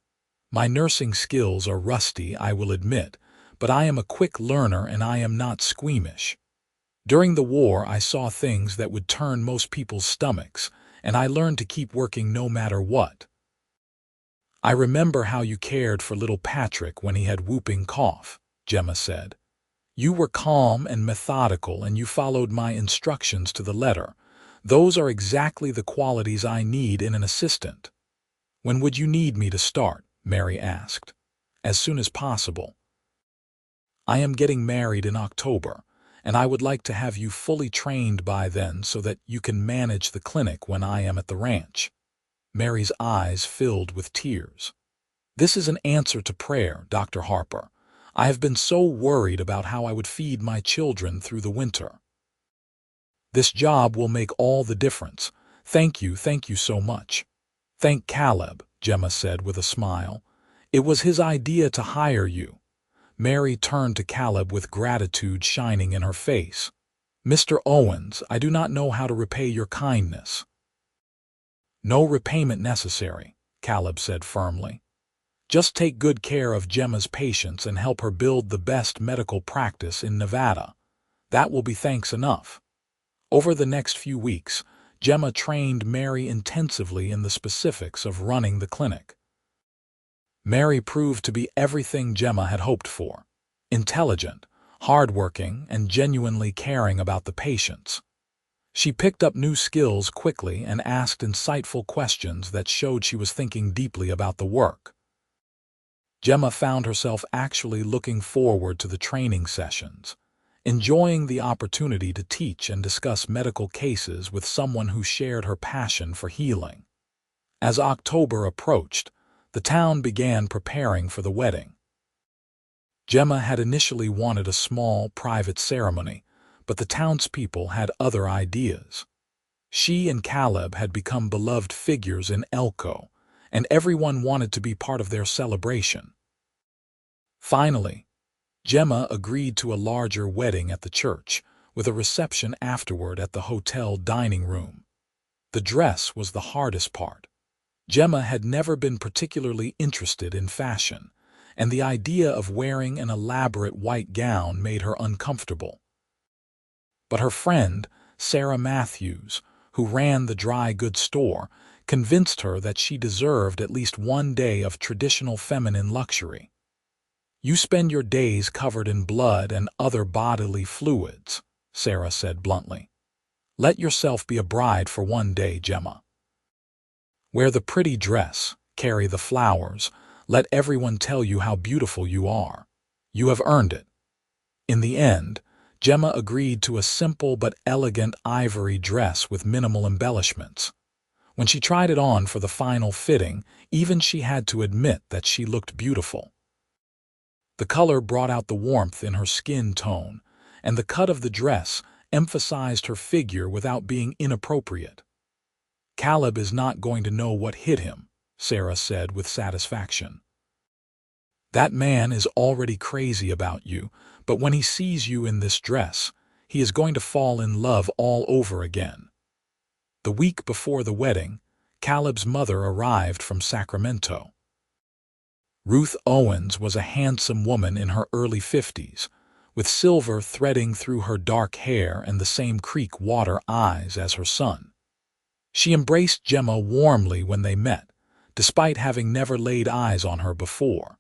My nursing skills are rusty, I will admit, but I am a quick learner and I am not squeamish. During the war, I saw things that would turn most people's stomachs, and I learned to keep working no matter what. I remember how you cared for little Patrick when he had whooping cough," Gemma said. "You were calm and methodical, and you followed my instructions to the letter. Those are exactly the qualities I need in an assistant." "When would you need me to start?" Mary asked. "As soon as possible. I am getting married in October, and I would like to have you fully trained by then so that you can manage the clinic when I am at the ranch." Mary's eyes filled with tears. "This is an answer to prayer, Dr. Harper. I have been so worried about how I would feed my children through the winter. This job will make all the difference. Thank you so much." "Thank Caleb," Gemma said with a smile. "It was his idea to hire you." Mary turned to Caleb with gratitude shining in her face. "Mr. Owens, I do not know how to repay your kindness." "No repayment necessary," Caleb said firmly. "Just take good care of Gemma's patients and help her build the best medical practice in Nevada. That will be thanks enough." Over the next few weeks, Gemma trained Mary intensively in the specifics of running the clinic. Mary proved to be everything Gemma had hoped for: intelligent, hardworking, and genuinely caring about the patients. She picked up new skills quickly and asked insightful questions that showed she was thinking deeply about the work. Gemma found herself actually looking forward to the training sessions, enjoying the opportunity to teach and discuss medical cases with someone who shared her passion for healing. As October approached, the town began preparing for the wedding. Gemma had initially wanted a small, private ceremony, but the townspeople had other ideas. She and Caleb had become beloved figures in Elko, and everyone wanted to be part of their celebration. Finally, Gemma agreed to a larger wedding at the church, with a reception afterward at the hotel dining room. The dress was the hardest part. Gemma had never been particularly interested in fashion, and the idea of wearing an elaborate white gown made her uncomfortable. But her friend, Sarah Matthews, who ran the dry goods store, convinced her that she deserved at least one day of traditional feminine luxury. "You spend your days covered in blood and other bodily fluids," Sarah said bluntly. "Let yourself be a bride for one day, Gemma. Wear the pretty dress, carry the flowers, let everyone tell you how beautiful you are. You have earned it." In the end, Gemma agreed to a simple but elegant ivory dress with minimal embellishments. When she tried it on for the final fitting, even she had to admit that she looked beautiful. The color brought out the warmth in her skin tone, and the cut of the dress emphasized her figure without being inappropriate. "Caleb is not going to know what hit him," Sarah said with satisfaction. "That man is already crazy about you, but when he sees you in this dress, he is going to fall in love all over again." The week before the wedding, Caleb's mother arrived from Sacramento. Ruth Owens was a handsome woman in her early 50s, with silver threading through her dark hair and the same creek water eyes as her son. She embraced Gemma warmly when they met, despite having never laid eyes on her before.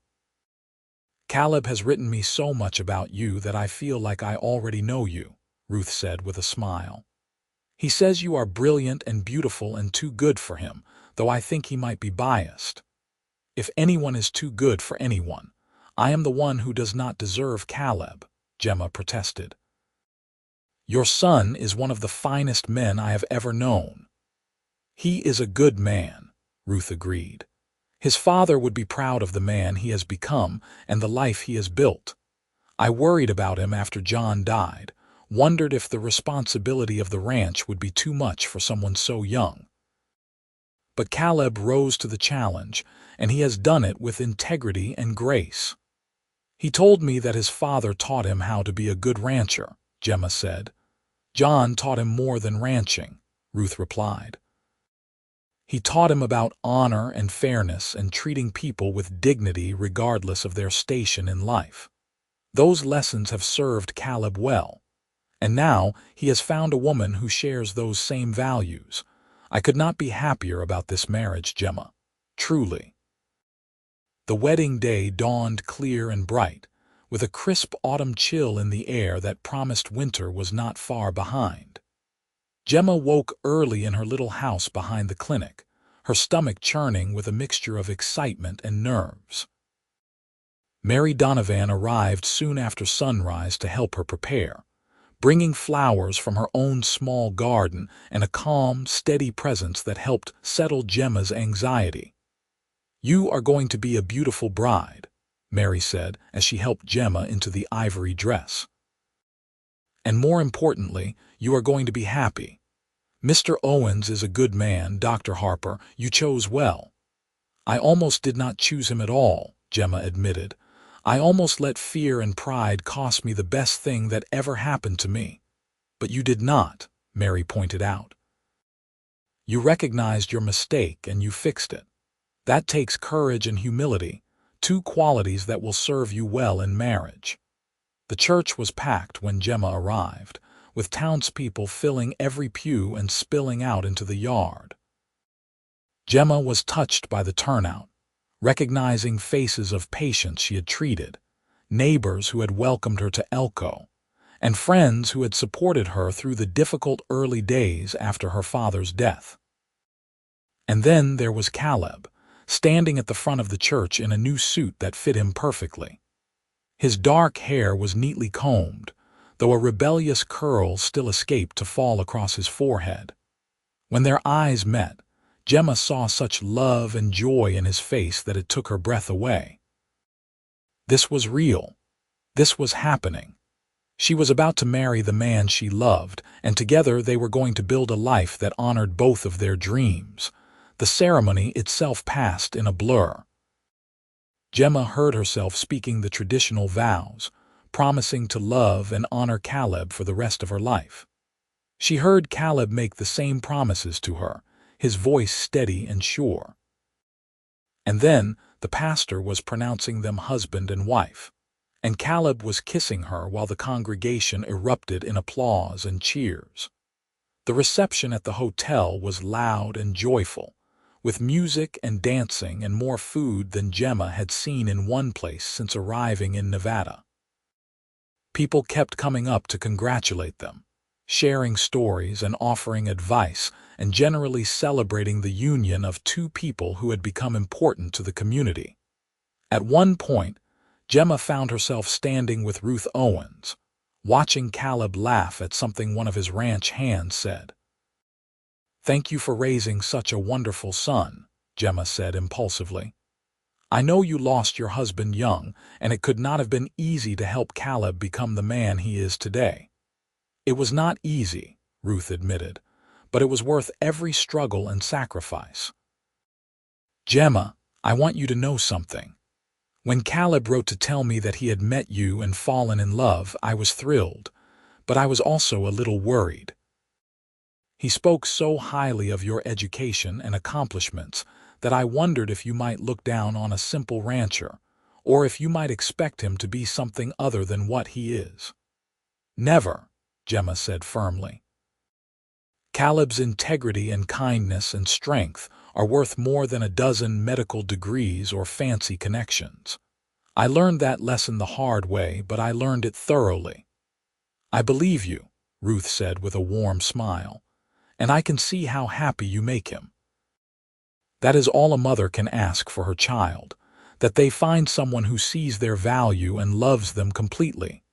"Caleb has written me so much about you that I feel like I already know you," Ruth said with a smile. "He says you are brilliant and beautiful and too good for him, though I think he might be biased. If anyone is too good for anyone, I am the one who does not deserve Caleb," Gemma protested. "Your son is one of the finest men I have ever known." "He is a good man," Ruth agreed. "His father would be proud of the man he has become and the life he has built. I worried about him after John died, wondered if the responsibility of the ranch would be too much for someone so young. But Caleb rose to the challenge, and he has done it with integrity and grace. He told me that his father taught him how to be a good rancher," Gemma said. "John taught him more than ranching," Ruth replied. "He taught him about honor and fairness and treating people with dignity regardless of their station in life. Those lessons have served Caleb well, and now he has found a woman who shares those same values. I could not be happier about this marriage, Gemma. Truly." The wedding day dawned clear and bright, with a crisp autumn chill in the air that promised winter was not far behind. Gemma woke early in her little house behind the clinic, her stomach churning with a mixture of excitement and nerves. Mary Donovan arrived soon after sunrise to help her prepare, bringing flowers from her own small garden and a calm, steady presence that helped settle Gemma's anxiety. "You are going to be a beautiful bride," Mary said as she helped Gemma into the ivory dress. "And more importantly, you are going to be happy. Mr. Owens is a good man, Dr. Harper. You chose well." "I almost did not choose him at all," Gemma admitted. "I almost let fear and pride cost me the best thing that ever happened to me." "But you did not," Mary pointed out. "You recognized your mistake and you fixed it. That takes courage and humility, two qualities that will serve you well in marriage." The church was packed when Gemma arrived, with townspeople filling every pew and spilling out into the yard. Gemma was touched by the turnout, recognizing faces of patients she had treated, neighbors who had welcomed her to Elko, and friends who had supported her through the difficult early days after her father's death. And then there was Caleb, standing at the front of the church in a new suit that fit him perfectly. His dark hair was neatly combed, though a rebellious curl still escaped to fall across his forehead. When their eyes met, Gemma saw such love and joy in his face that it took her breath away. This was real. This was happening. She was about to marry the man she loved, and together they were going to build a life that honored both of their dreams. The ceremony itself passed in a blur. Gemma heard herself speaking the traditional vows, promising to love and honor Caleb for the rest of her life. She heard Caleb make the same promises to her, his voice steady and sure. And then the pastor was pronouncing them husband and wife, and Caleb was kissing her while the congregation erupted in applause and cheers. The reception at the hotel was loud and joyful, with music and dancing and more food than Gemma had seen in one place since arriving in Nevada. People kept coming up to congratulate them, sharing stories and offering advice, and generally celebrating the union of two people who had become important to the community. At one point, Gemma found herself standing with Ruth Owens, watching Caleb laugh at something one of his ranch hands said. "Thank you for raising such a wonderful son," Gemma said impulsively. "I know you lost your husband young, and it could not have been easy to help Caleb become the man he is today." "It was not easy," Ruth admitted, "but it was worth every struggle and sacrifice." "Gemma, I want you to know something. When Caleb wrote to tell me that he had met you and fallen in love, I was thrilled, but I was also a little worried. He spoke so highly of your education and accomplishments that I wondered if you might look down on a simple rancher, or if you might expect him to be something other than what he is." "Never," Gemma said firmly. "Caleb's integrity and kindness and strength are worth more than a dozen medical degrees or fancy connections. I learned that lesson the hard way, but I learned it thoroughly." "I believe you," Ruth said with a warm smile, "and I can see how happy you make him. That is all a mother can ask for her child, that they find someone who sees their value and loves them completely."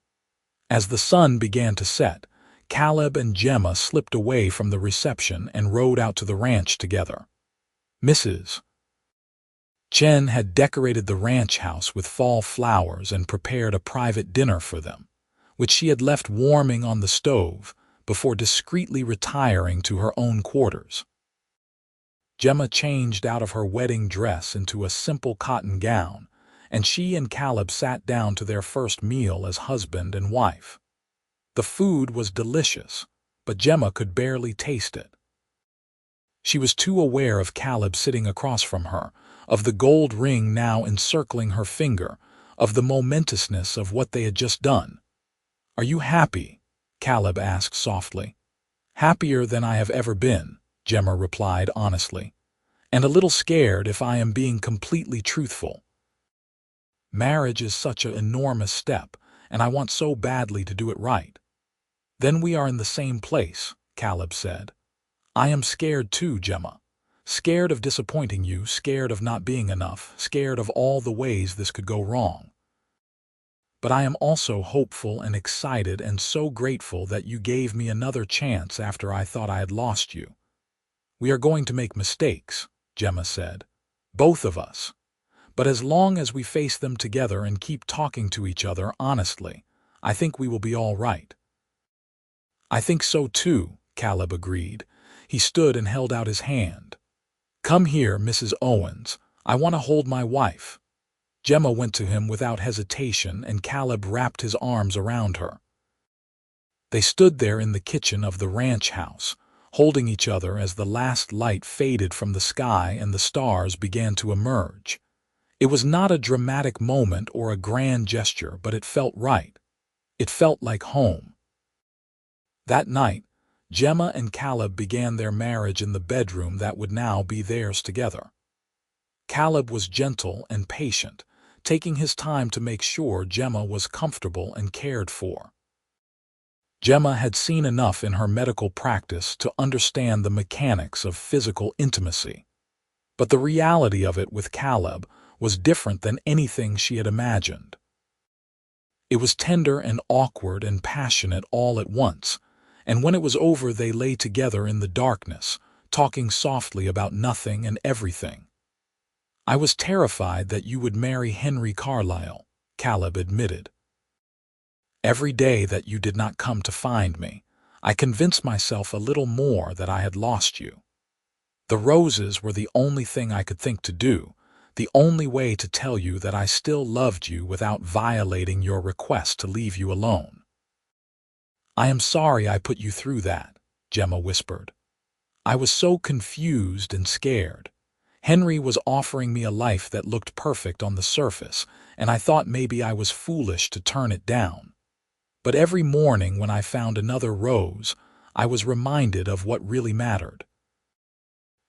As the sun began to set, Caleb and Gemma slipped away from the reception and rode out to the ranch together. Mrs. Chen had decorated the ranch house with fall flowers and prepared a private dinner for them, which she had left warming on the stove before discreetly retiring to her own quarters. Gemma changed out of her wedding dress into a simple cotton gown, and she and Caleb sat down to their first meal as husband and wife. The food was delicious, but Gemma could barely taste it. She was too aware of Caleb sitting across from her, of the gold ring now encircling her finger, of the momentousness of what they had just done. "Are you happy?" Caleb asked softly. "Happier than I have ever been," Gemma replied honestly, "and a little scared if I am being completely truthful. Marriage is such an enormous step, and I want so badly to do it right." "Then we are in the same place," Caleb said. "I am scared too, Gemma. Scared of disappointing you, scared of not being enough, scared of all the ways this could go wrong. But I am also hopeful and excited and so grateful that you gave me another chance after I thought I had lost you. We are going to make mistakes," Gemma said. "Both of us. But as long as we face them together and keep talking to each other honestly, I think we will be all right." "I think so too," Caleb agreed. He stood and held out his hand. "Come here, Mrs. Owens. I want to hold my wife." Gemma went to him without hesitation, and Caleb wrapped his arms around her. They stood there in the kitchen of the ranch house, holding each other as the last light faded from the sky and the stars began to emerge. It was not a dramatic moment or a grand gesture, but it felt right. It felt like home. That night, Gemma and Caleb began their marriage in the bedroom that would now be theirs together. Caleb was gentle and patient, taking his time to make sure Gemma was comfortable and cared for. Gemma had seen enough in her medical practice to understand the mechanics of physical intimacy. But the reality of it with Caleb was different than anything she had imagined. It was tender and awkward and passionate all at once, and when it was over they lay together in the darkness, talking softly about nothing and everything. "I was terrified that you would marry Henry Carlisle," Caleb admitted. "Every day that you did not come to find me, I convinced myself a little more that I had lost you. The roses were the only thing I could think to do, the only way to tell you that I still loved you without violating your request to leave you alone." "I am sorry I put you through that," Gemma whispered. "I was so confused and scared. Henry was offering me a life that looked perfect on the surface, and I thought maybe I was foolish to turn it down. But every morning when I found another rose, I was reminded of what really mattered.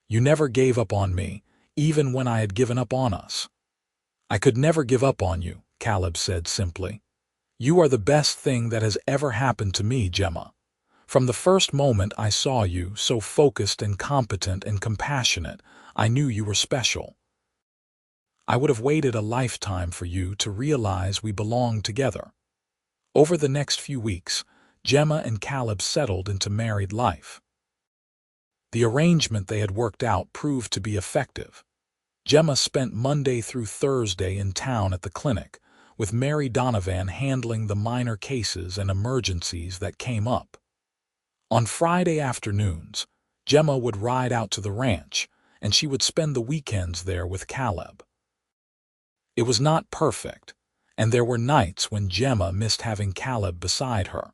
You never gave up on me, even when I had given up on us." "I could never give up on you," Caleb said simply. "You are the best thing that has ever happened to me, Gemma. From the first moment I saw you, so focused and competent and compassionate, I knew you were special. I would have waited a lifetime for you to realize we belonged together." Over the next few weeks, Gemma and Caleb settled into married life. The arrangement they had worked out proved to be effective. Gemma spent Monday through Thursday in town at the clinic, with Mary Donovan handling the minor cases and emergencies that came up. On Friday afternoons, Gemma would ride out to the ranch, and she would spend the weekends there with Caleb. It was not perfect, and there were nights when Gemma missed having Caleb beside her,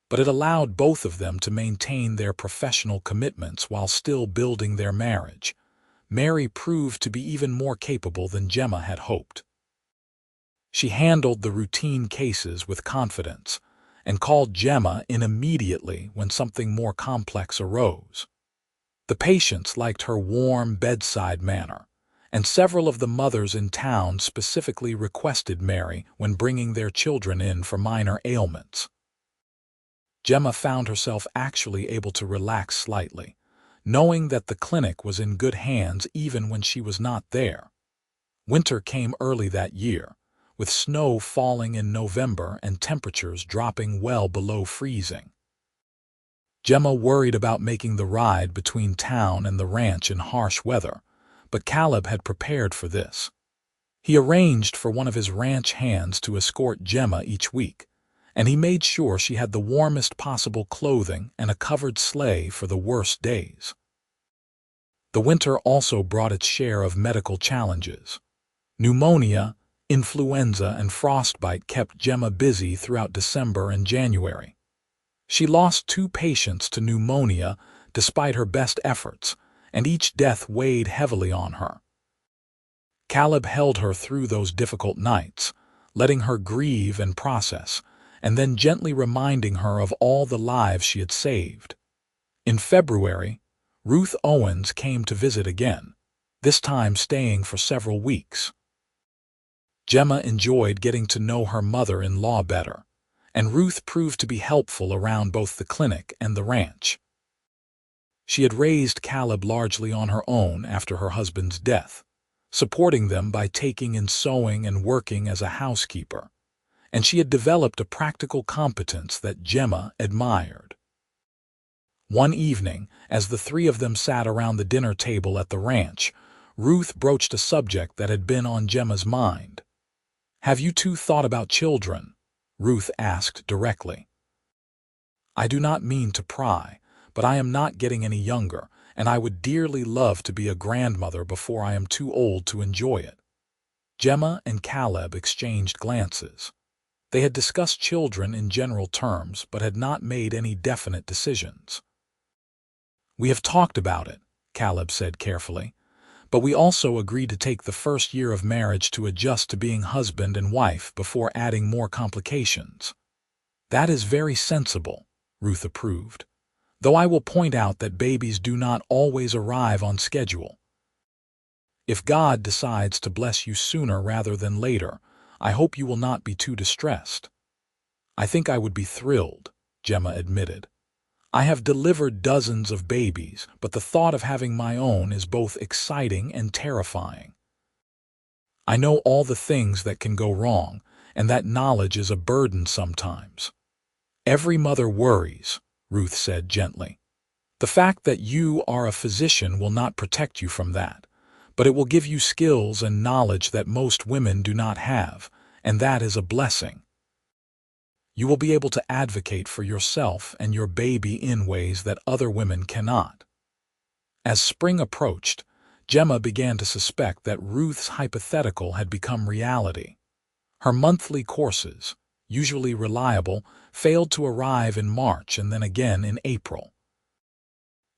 but it allowed both of them to maintain their professional commitments while still building their marriage. Mary proved to be even more capable than Gemma had hoped. She handled the routine cases with confidence and called Gemma in immediately when something more complex arose. The patients liked her warm bedside manner, and several of the mothers in town specifically requested Mary when bringing their children in for minor ailments. Gemma found herself actually able to relax slightly, knowing that the clinic was in good hands even when she was not there. Winter came early that year, with snow falling in November and temperatures dropping well below freezing. Gemma worried about making the ride between town and the ranch in harsh weather, but Caleb had prepared for this. He arranged for one of his ranch hands to escort Gemma each week, and he made sure she had the warmest possible clothing and a covered sleigh for the worst days. The winter also brought its share of medical challenges. Pneumonia, influenza, and frostbite kept Gemma busy throughout December and January. She lost 2 patients to pneumonia despite her best efforts, and each death weighed heavily on her. Caleb held her through those difficult nights, letting her grieve and process, and then gently reminding her of all the lives she had saved. In February, Ruth Owens came to visit again, this time staying for several weeks. Gemma enjoyed getting to know her mother-in-law better, and Ruth proved to be helpful around both the clinic and the ranch. She had raised Caleb largely on her own after her husband's death, supporting them by taking in sewing and working as a housekeeper, and she had developed a practical competence that Gemma admired. One evening, as the 3 of them sat around the dinner table at the ranch, Ruth broached a subject that had been on Gemma's mind. "Have you 2 thought about children?" Ruth asked directly. "I do not mean to pry, but I am not getting any younger, and I would dearly love to be a grandmother before I am too old to enjoy it." Gemma and Caleb exchanged glances. They had discussed children in general terms, but had not made any definite decisions. "We have talked about it," Caleb said carefully, "but we also agreed to take the first year of marriage to adjust to being husband and wife before adding more complications." "That is very sensible," Ruth approved. Though I will point out that babies do not always arrive on schedule. If God decides to bless you sooner rather than later, I hope you will not be too distressed. I think I would be thrilled, Gemma admitted. I have delivered dozens of babies, but the thought of having my own is both exciting and terrifying. I know all the things that can go wrong, and that knowledge is a burden sometimes. Every mother worries, Ruth said gently. The fact that you are a physician will not protect you from that, but it will give you skills and knowledge that most women do not have, and that is a blessing. You will be able to advocate for yourself and your baby in ways that other women cannot. As spring approached, Gemma began to suspect that Ruth's hypothetical had become reality. Her monthly courses, usually reliable, failed to arrive in March and then again in April.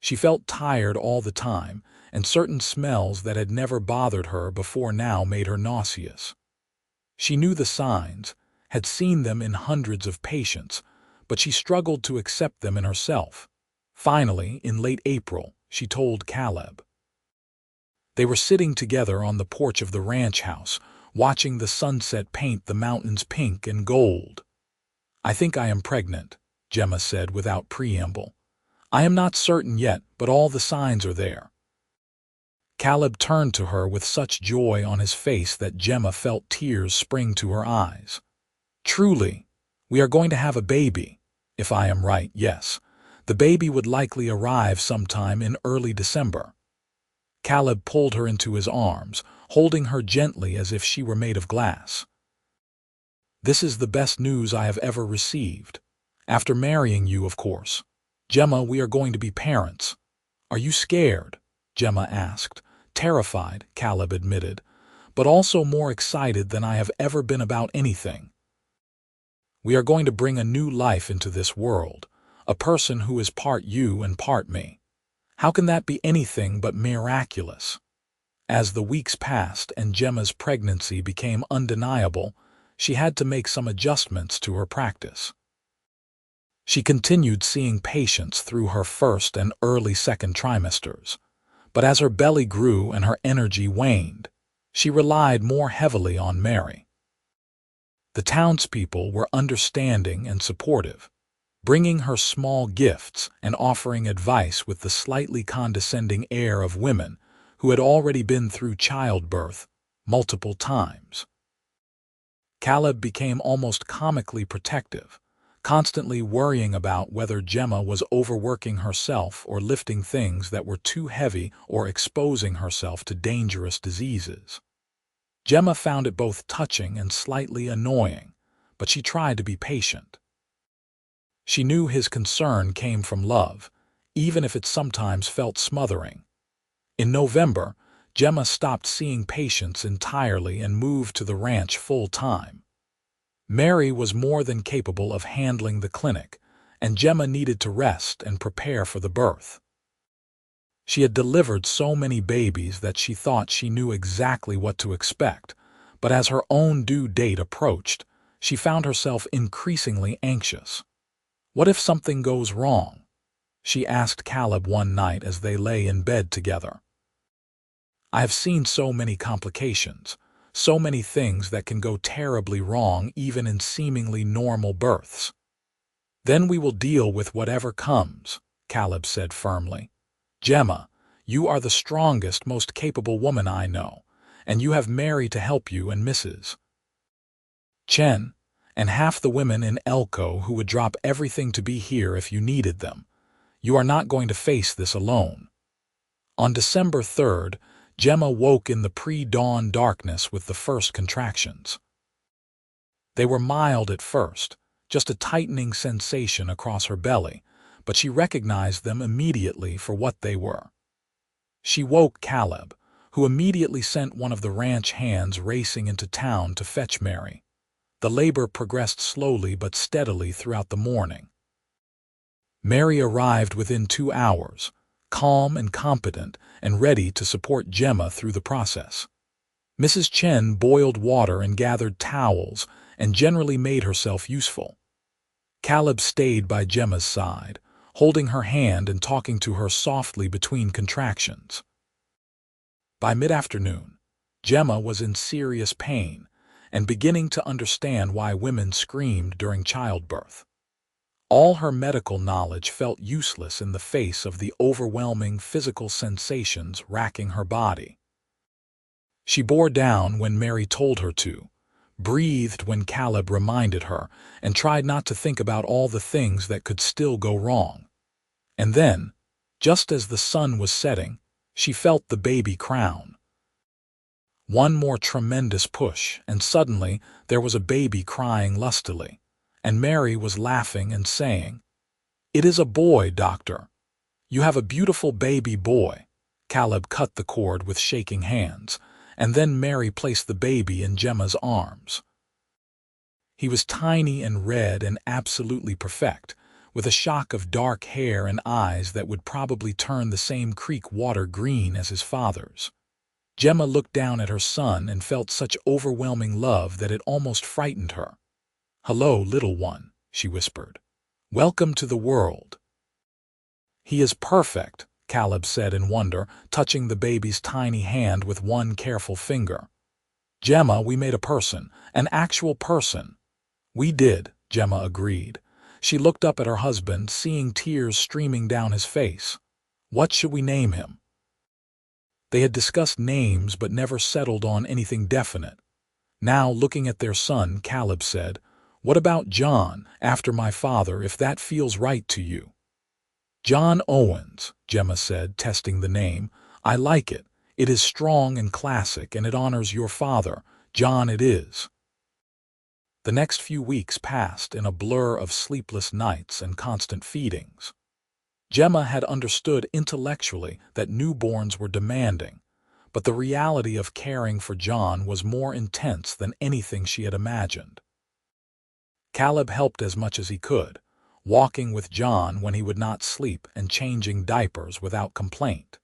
She felt tired all the time, and certain smells that had never bothered her before now made her nauseous. She knew the signs, had seen them in hundreds of patients, but she struggled to accept them in herself. Finally, in late April, she told Caleb. They were sitting together on the porch of the ranch house, watching the sunset paint the mountains pink and gold. I think I am pregnant, Gemma said without preamble. I am not certain yet, but all the signs are there. Caleb turned to her with such joy on his face that Gemma felt tears spring to her eyes. Truly, we are going to have a baby. If I am right, yes. The baby would likely arrive sometime in early December. Caleb pulled her into his arms, holding her gently as if she were made of glass. This is the best news I have ever received. After marrying you, of course. Gemma, we are going to be parents. Are you scared? Gemma asked. Terrified, Caleb admitted, but also more excited than I have ever been about anything. We are going to bring a new life into this world, a person who is part you and part me. How can that be anything but miraculous? As the weeks passed and Gemma's pregnancy became undeniable, she had to make some adjustments to her practice. She continued seeing patients through her first and early second trimesters, but as her belly grew and her energy waned, she relied more heavily on Mary. The townspeople were understanding and supportive, bringing her small gifts and offering advice with the slightly condescending air of women who had already been through childbirth multiple times. Caleb became almost comically protective, constantly worrying about whether Gemma was overworking herself or lifting things that were too heavy or exposing herself to dangerous diseases. Gemma found it both touching and slightly annoying, but she tried to be patient. She knew his concern came from love, even if it sometimes felt smothering. In November, Gemma stopped seeing patients entirely and moved to the ranch full-time. Mary was more than capable of handling the clinic, and Gemma needed to rest and prepare for the birth. She had delivered so many babies that she thought she knew exactly what to expect, but as her own due date approached, she found herself increasingly anxious. What if something goes wrong? She asked Caleb one night as they lay in bed together. I have seen so many complications, so many things that can go terribly wrong even in seemingly normal births. Then we will deal with whatever comes, Caleb said firmly. Gemma, you are the strongest, most capable woman I know, and you have Mary to help you and Mrs. Chen, and half the women in Elko who would drop everything to be here if you needed them. You are not going to face this alone. On December 3rd, Gemma woke in the pre-dawn darkness with the first contractions. They were mild at first, just a tightening sensation across her belly, but she recognized them immediately for what they were. She woke Caleb, who immediately sent one of the ranch hands racing into town to fetch Mary. The labor progressed slowly but steadily throughout the morning. Mary arrived within 2 hours, calm and competent and ready to support Gemma through the process. Mrs. Chen boiled water and gathered towels and generally made herself useful. Caleb stayed by Gemma's side, holding her hand and talking to her softly between contractions. By mid-afternoon, Gemma was in serious pain and beginning to understand why women screamed during childbirth. All her medical knowledge felt useless in the face of the overwhelming physical sensations racking her body. She bore down when Mary told her to, breathed when Caleb reminded her, and tried not to think about all the things that could still go wrong. And then, just as the sun was setting, she felt the baby crown. One more tremendous push, and suddenly there was a baby crying lustily, and Mary was laughing and saying, "It is a boy, doctor. You have a beautiful baby boy." Caleb cut the cord with shaking hands, and then Mary placed the baby in Gemma's arms. He was tiny and red and absolutely perfect, with a shock of dark hair and eyes that would probably turn the same creek water green as his father's. Gemma looked down at her son and felt such overwhelming love that it almost frightened her. "Hello, little one," she whispered. "Welcome to the world." "He is perfect," Caleb said in wonder, touching the baby's tiny hand with one careful finger. "Gemma, we made a person, an actual person." "We did," Gemma agreed. She looked up at her husband, seeing tears streaming down his face. "What should we name him?" They had discussed names but never settled on anything definite. Now, looking at their son, Caleb said, "What about John, after my father, if that feels right to you?" "John Owens," Gemma said, testing the name. "I like it. It is strong and classic, and it honors your father. John it is." The next few weeks passed in a blur of sleepless nights and constant feedings. Gemma had understood intellectually that newborns were demanding, but the reality of caring for John was more intense than anything she had imagined. Caleb helped as much as he could, walking with John when he would not sleep and changing diapers without complaint.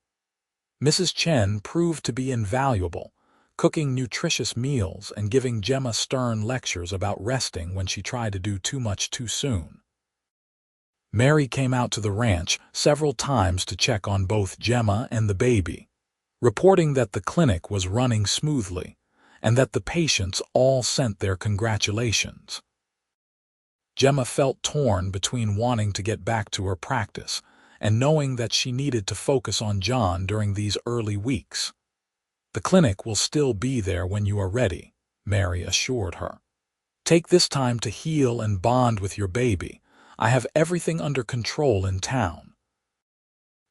Mrs. Chen proved to be invaluable, cooking nutritious meals and giving Gemma stern lectures about resting when she tried to do too much too soon. Mary came out to the ranch several times to check on both Gemma and the baby, reporting that the clinic was running smoothly and that the patients all sent their congratulations. Gemma felt torn between wanting to get back to her practice and knowing that she needed to focus on John during these early weeks. "The clinic will still be there when you are ready," Mary assured her. "Take this time to heal and bond with your baby. I have everything under control in town."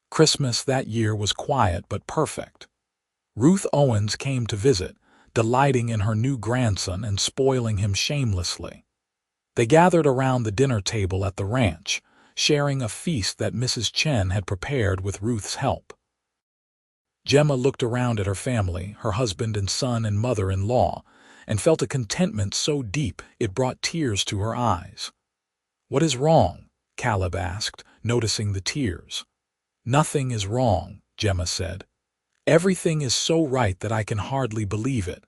Christmas that year was quiet but perfect. Ruth Owens came to visit, delighting in her new grandson and spoiling him shamelessly. They gathered around the dinner table at the ranch, sharing a feast that Mrs. Chen had prepared with Ruth's help. Gemma looked around at her family, her husband and son and mother-in-law, and felt a contentment so deep it brought tears to her eyes. "What is wrong?" Caleb asked, noticing the tears. "Nothing is wrong," Gemma said. "Everything is so right that I can hardly believe it.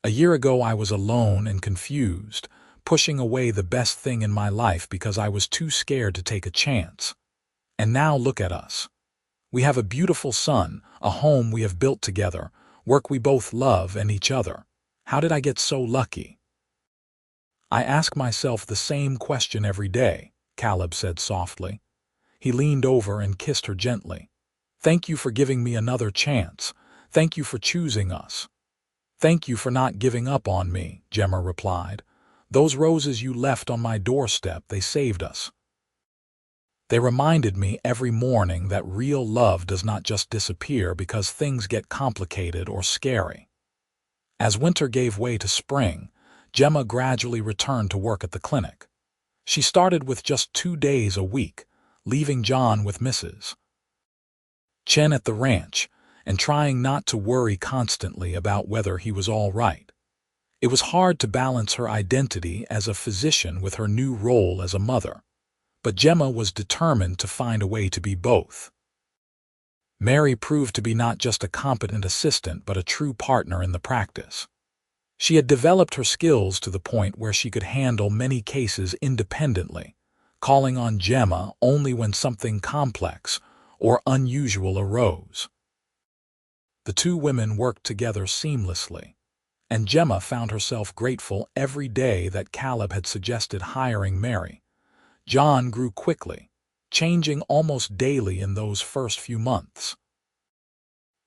A year ago I was alone and confused, pushing away the best thing in my life because I was too scared to take a chance. And now look at us. We have a beautiful son, a home we have built together, work we both love and each other. How did I get so lucky?" "I ask myself the same question every day," Caleb said softly. He leaned over and kissed her gently. "Thank you for giving me another chance. Thank you for choosing us." "Thank you for not giving up on me," Gemma replied. "Those roses you left on my doorstep, they saved us. They reminded me every morning that real love does not just disappear because things get complicated or scary." As winter gave way to spring, Gemma gradually returned to work at the clinic. She started with just 2 days a week, leaving John with Mrs. Chen at the ranch, and trying not to worry constantly about whether he was all right. It was hard to balance her identity as a physician with her new role as a mother, but Gemma was determined to find a way to be both. Mary proved to be not just a competent assistant but a true partner in the practice. She had developed her skills to the point where she could handle many cases independently, calling on Gemma only when something complex or unusual arose. The two women worked together seamlessly, and Gemma found herself grateful every day that Caleb had suggested hiring Mary. John grew quickly, changing almost daily in those first few months.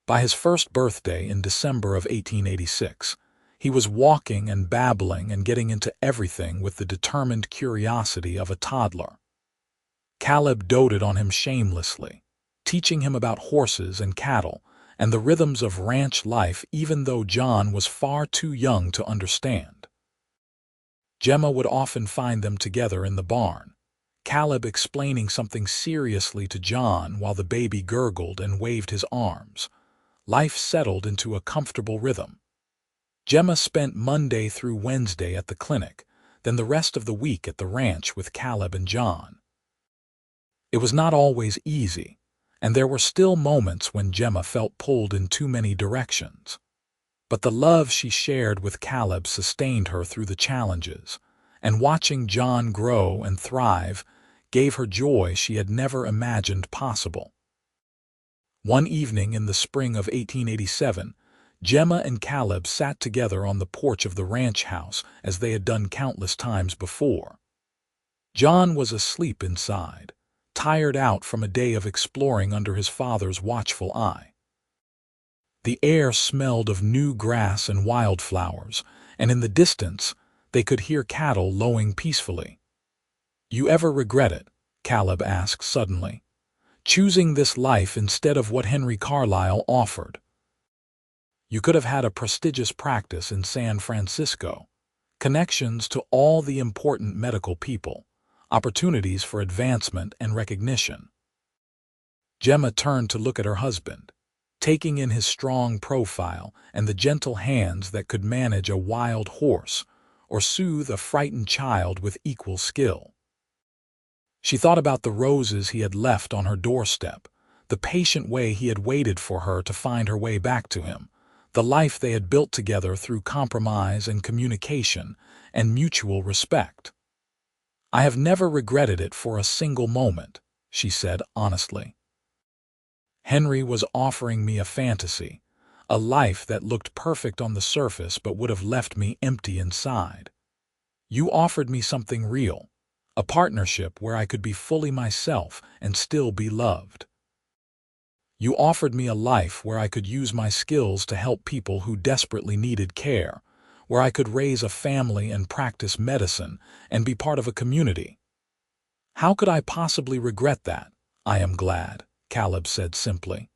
By his first birthday in December of 1886, he was walking and babbling and getting into everything with the determined curiosity of a toddler. Caleb doted on him shamelessly, teaching him about horses and cattle and the rhythms of ranch life even though John was far too young to understand. Gemma would often find them together in the barn, Caleb explaining something seriously to John while the baby gurgled and waved his arms. Life settled into a comfortable rhythm. Gemma spent Monday through Wednesday at the clinic, then the rest of the week at the ranch with Caleb and John. It was not always easy, and there were still moments when Gemma felt pulled in too many directions. But the love she shared with Caleb sustained her through the challenges, and watching John grow and thrive gave her joy she had never imagined possible. One evening in the spring of 1887, Gemma and Caleb sat together on the porch of the ranch house as they had done countless times before. John was asleep inside, tired out from a day of exploring under his father's watchful eye. The air smelled of new grass and wildflowers, and in the distance they could hear cattle lowing peacefully. "You ever regret it?" Caleb asked suddenly. "Choosing this life instead of what Henry Carlisle offered? You could have had a prestigious practice in San Francisco, connections to all the important medical people, opportunities for advancement and recognition." Gemma turned to look at her husband, taking in his strong profile and the gentle hands that could manage a wild horse or soothe a frightened child with equal skill. She thought about the roses he had left on her doorstep, the patient way he had waited for her to find her way back to him, the life they had built together through compromise and communication and mutual respect. "I have never regretted it for a single moment," she said honestly. "Henry was offering me a fantasy, a life that looked perfect on the surface but would have left me empty inside. You offered me something real, a partnership where I could be fully myself and still be loved. You offered me a life where I could use my skills to help people who desperately needed care, where I could raise a family and practice medicine and be part of a community. How could I possibly regret that?" "I am glad," Caleb said simply.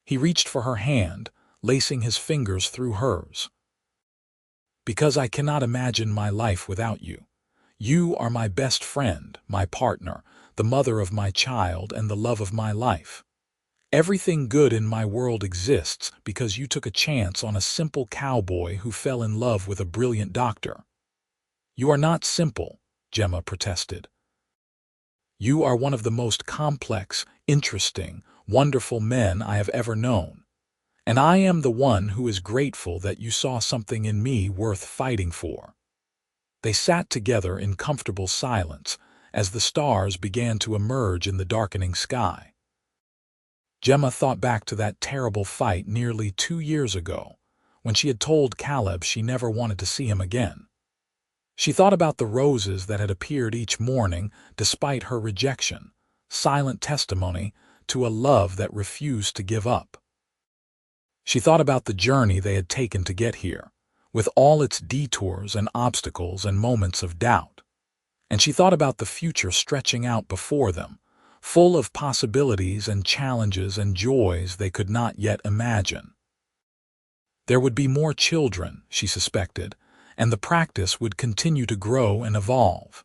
He reached for her hand, lacing his fingers through hers. "Because I cannot imagine my life without you. You are my best friend, my partner, the mother of my child, and the love of my life. Everything good in my world exists because you took a chance on a simple cowboy who fell in love with a brilliant doctor." "You are not simple," Gemma protested. "You are one of the most complex, interesting, wonderful men I have ever known. And I am the one who is grateful that you saw something in me worth fighting for." They sat together in comfortable silence as the stars began to emerge in the darkening sky. Gemma thought back to that terrible fight nearly 2 years ago, when she had told Caleb she never wanted to see him again. She thought about the roses that had appeared each morning despite her rejection, silent testimony to a love that refused to give up. She thought about the journey they had taken to get here, with all its detours and obstacles and moments of doubt. And she thought about the future stretching out before them, full of possibilities and challenges and joys they could not yet imagine. There would be more children, she suspected, and the practice would continue to grow and evolve.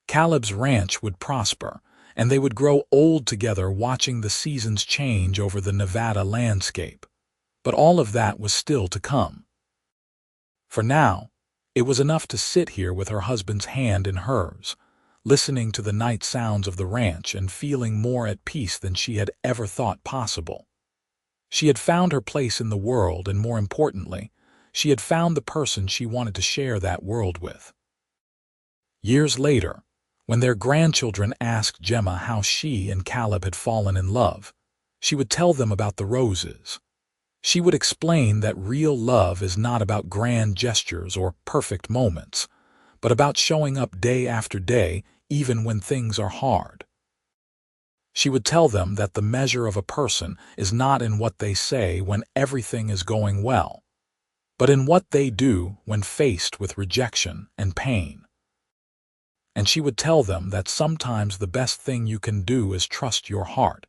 Caleb's ranch would prosper, and they would grow old together watching the seasons change over the Nevada landscape. But all of that was still to come. For now, it was enough to sit here with her husband's hand in hers, listening to the night sounds of the ranch and feeling more at peace than she had ever thought possible. She had found her place in the world, and more importantly, She had found the person she wanted to share that world with. Years later, when their grandchildren asked Gemma how she and Caleb had fallen in love, she would tell them about the roses. She would explain that real love is not about grand gestures or perfect moments, but about showing up day after day even when things are hard. She would tell them that the measure of a person is not in what they say when everything is going well, but in what they do when faced with rejection and pain. And she would tell them that sometimes the best thing you can do is trust your heart,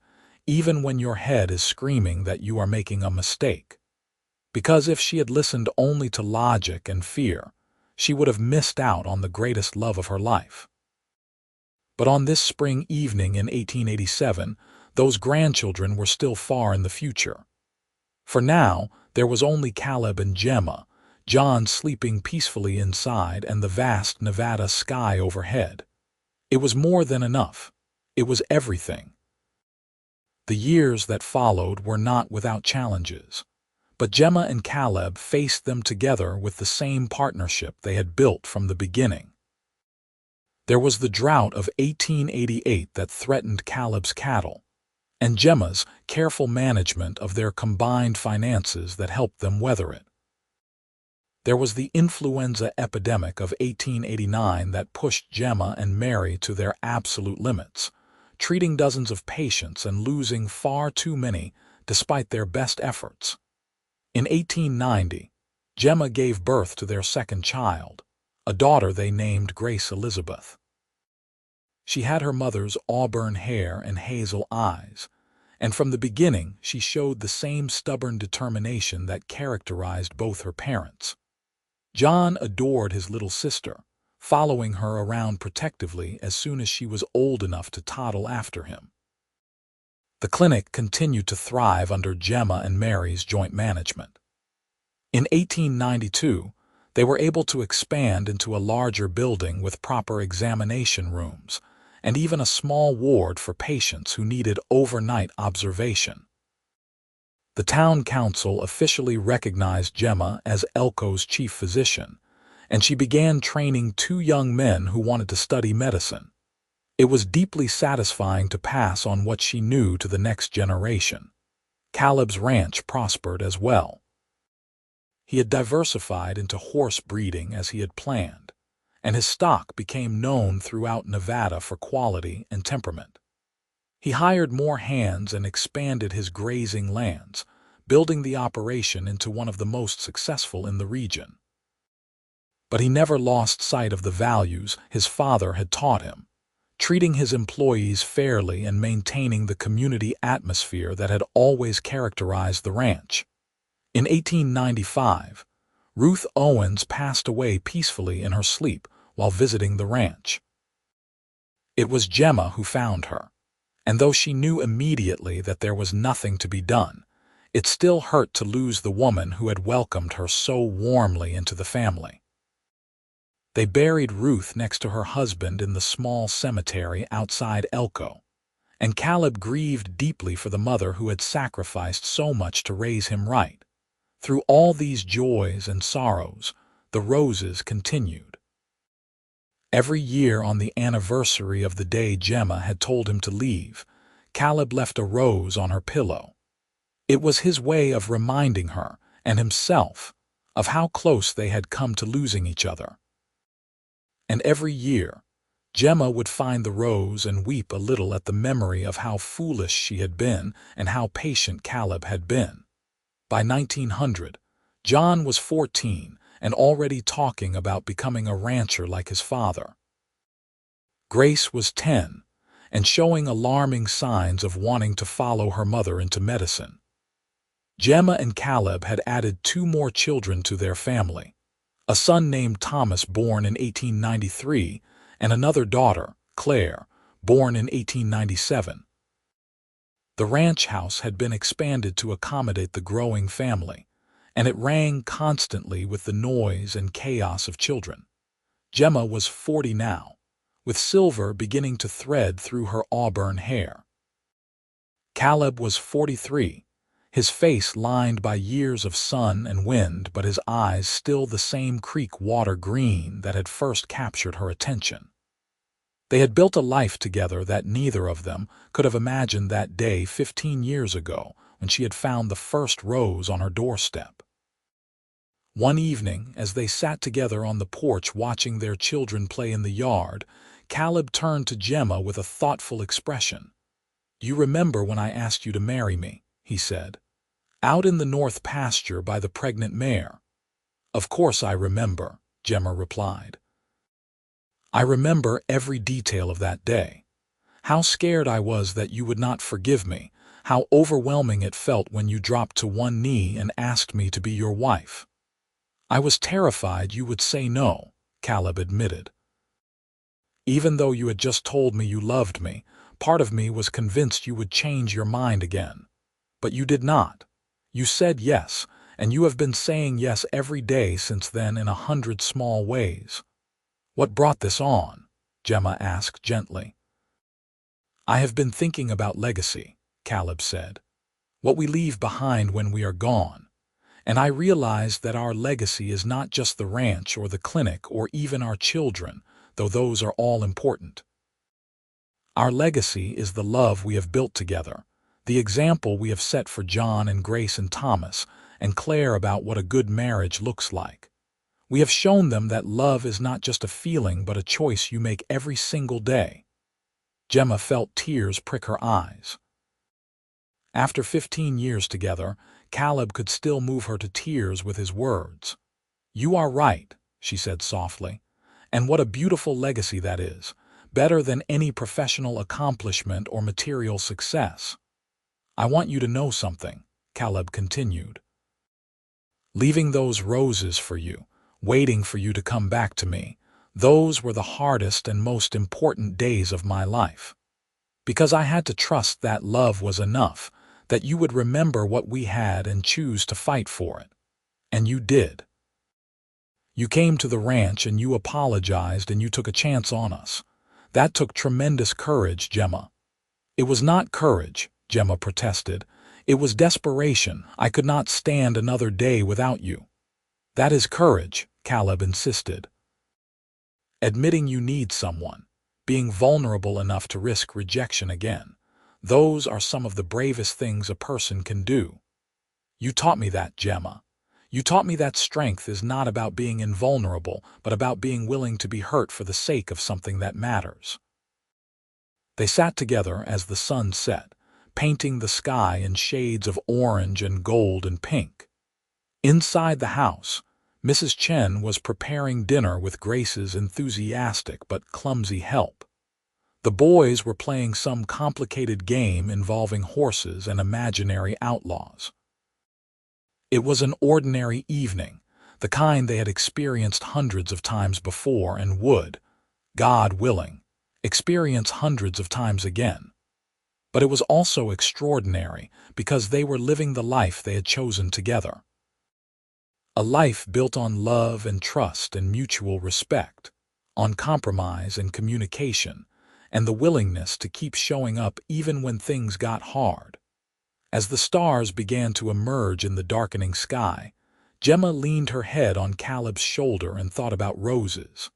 even when your head is screaming that you are making a mistake. Because if she had listened only to logic and fear, she would have missed out on the greatest love of her life. But on this spring evening in 1887, those grandchildren were still far in the future. For now, there was only Caleb and Gemma, John sleeping peacefully inside, and the vast Nevada sky overhead. It was more than enough. It was everything. The years that followed were not without challenges, but Gemma and Caleb faced them together with the same partnership they had built from the beginning. There was the drought of 1888 that threatened Caleb's cattle, and Gemma's careful management of their combined finances that helped them weather it. There was the influenza epidemic of 1889 that pushed Gemma and Mary to their absolute limits, treating dozens of patients and losing far too many despite their best efforts. In 1890, Gemma gave birth to their second child, a daughter they named Grace Elizabeth. She had her mother's auburn hair and hazel eyes, and from the beginning she showed the same stubborn determination that characterized both her parents. John adored his little sister, following her around protectively as soon as she was old enough to toddle after him. The clinic continued to thrive under Gemma and Mary's joint management. In 1892, they were able to expand into a larger building with proper examination rooms, and even a small ward for patients who needed overnight observation. The town council officially recognized Gemma as Elko's chief physician, and she began training 2 young men who wanted to study medicine. It was deeply satisfying to pass on what she knew to the next generation. Caleb's ranch prospered as well. He had diversified into horse breeding as he had planned, and his stock became known throughout Nevada for quality and temperament. He hired more hands and expanded his grazing lands, building the operation into one of the most successful in the region. But he never lost sight of the values his father had taught him, treating his employees fairly and maintaining the community atmosphere that had always characterized the ranch. In 1895, Ruth Owens passed away peacefully in her sleep while visiting the ranch. It was Gemma who found her, and though she knew immediately that there was nothing to be done, it still hurt to lose the woman who had welcomed her so warmly into the family. They buried Ruth next to her husband in the small cemetery outside Elko, and Caleb grieved deeply for the mother who had sacrificed so much to raise him right. Through all these joys and sorrows, the roses continued. Every year on the anniversary of the day Gemma had told him to leave, Caleb left a rose on her pillow. It was his way of reminding her and himself of how close they had come to losing each other. And every year, Gemma would find the rose and weep a little at the memory of how foolish she had been and how patient Caleb had been. By 1900, John was 14 and already talking about becoming a rancher like his father. Grace was 10 and showing alarming signs of wanting to follow her mother into medicine. Gemma and Caleb had added 2 more children to their family, a son named Thomas born in 1893 and another daughter, Claire, born in 1897. The ranch house had been expanded to accommodate the growing family, and it rang constantly with the noise and chaos of children. Gemma was 40 now, with silver beginning to thread through her auburn hair. Caleb was 43, his face lined by years of sun and wind, but his eyes still the same creek water green that had first captured her attention. They had built a life together that neither of them could have imagined that day 15 years ago when she had found the first rose on her doorstep. One evening, as they sat together on the porch watching their children play in the yard, Caleb turned to Gemma with a thoughtful expression. "You remember when I asked you to marry me," he said, "out in the north pasture by the pregnant mare?" "Of course I remember," Gemma replied. "I remember every detail of that day. How scared I was that you would not forgive me, how overwhelming it felt when you dropped to one knee and asked me to be your wife." "I was terrified you would say no," Caleb admitted. "Even though you had just told me you loved me, part of me was convinced you would change your mind again. But you did not. You said yes, and you have been saying yes every day since then in 100 small ways." "What brought this on?" Gemma asked gently. "I have been thinking about legacy," Caleb said. "What we leave behind when we are gone. And I realized that our legacy is not just the ranch or the clinic or even our children, though those are all important. Our legacy is the love we have built together, the example we have set for John and Grace and Thomas and Claire about what a good marriage looks like. We have shown them that love is not just a feeling but a choice you make every single day." Gemma felt tears prick her eyes. After 15 years together, Caleb could still move her to tears with his words. "You are right," she said softly. "And what a beautiful legacy that is, better than any professional accomplishment or material success. I want you to know something," Caleb continued. "Leaving those roses for you, waiting for you to come back to me, those were the hardest and most important days of my life. Because I had to trust that love was enough, that you would remember what we had and choose to fight for it. And you did. You came to the ranch and you apologized and you took a chance on us. That took tremendous courage, Gemma." "It was not courage," Gemma protested. "It was desperation. I could not stand another day without you." "That is courage," Caleb insisted. "Admitting you need someone, being vulnerable enough to risk rejection again. Those are some of the bravest things a person can do. You taught me that, Gemma. You taught me that strength is not about being invulnerable, but about being willing to be hurt for the sake of something that matters." They sat together as the sun set, painting the sky in shades of orange and gold and pink. Inside the house, Mrs. Chen was preparing dinner with Grace's enthusiastic but clumsy help. The boys were playing some complicated game involving horses and imaginary outlaws. It was an ordinary evening, the kind they had experienced hundreds of times before and would, God willing, experience hundreds of times again. But it was also extraordinary because they were living the life they had chosen together. A life built on love and trust and mutual respect, on compromise and communication, and the willingness to keep showing up even when things got hard. As the stars began to emerge in the darkening sky, Gemma leaned her head on Caleb's shoulder and thought about roses.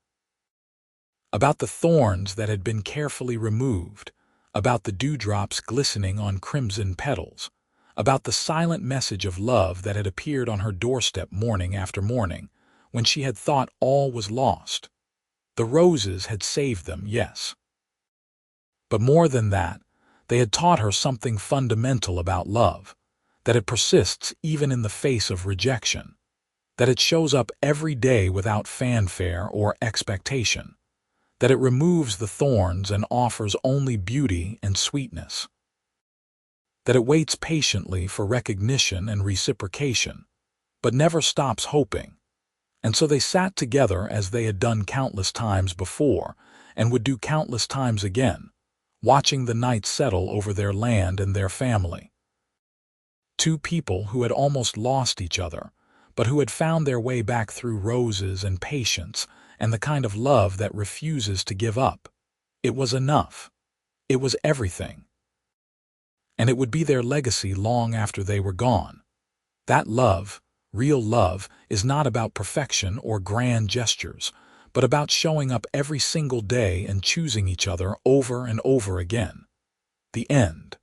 About the thorns that had been carefully removed, about the dewdrops glistening on crimson petals, about the silent message of love that had appeared on her doorstep morning after morning, when she had thought all was lost. The roses had saved them, yes. But more than that, they had taught her something fundamental about love, that it persists even in the face of rejection, that it shows up every day without fanfare or expectation, that it removes the thorns and offers only beauty and sweetness, that it waits patiently for recognition and reciprocation, but never stops hoping. And so they sat together as they had done countless times before and would do countless times again, watching the night settle over their land and their family. Two people who had almost lost each other, but who had found their way back through roses and patience and the kind of love that refuses to give up. It was enough. It was everything. and it would be their legacy long after they were gone. That love, real love, is not about perfection or grand gestures, but about showing up every single day and choosing each other over and over again. The end.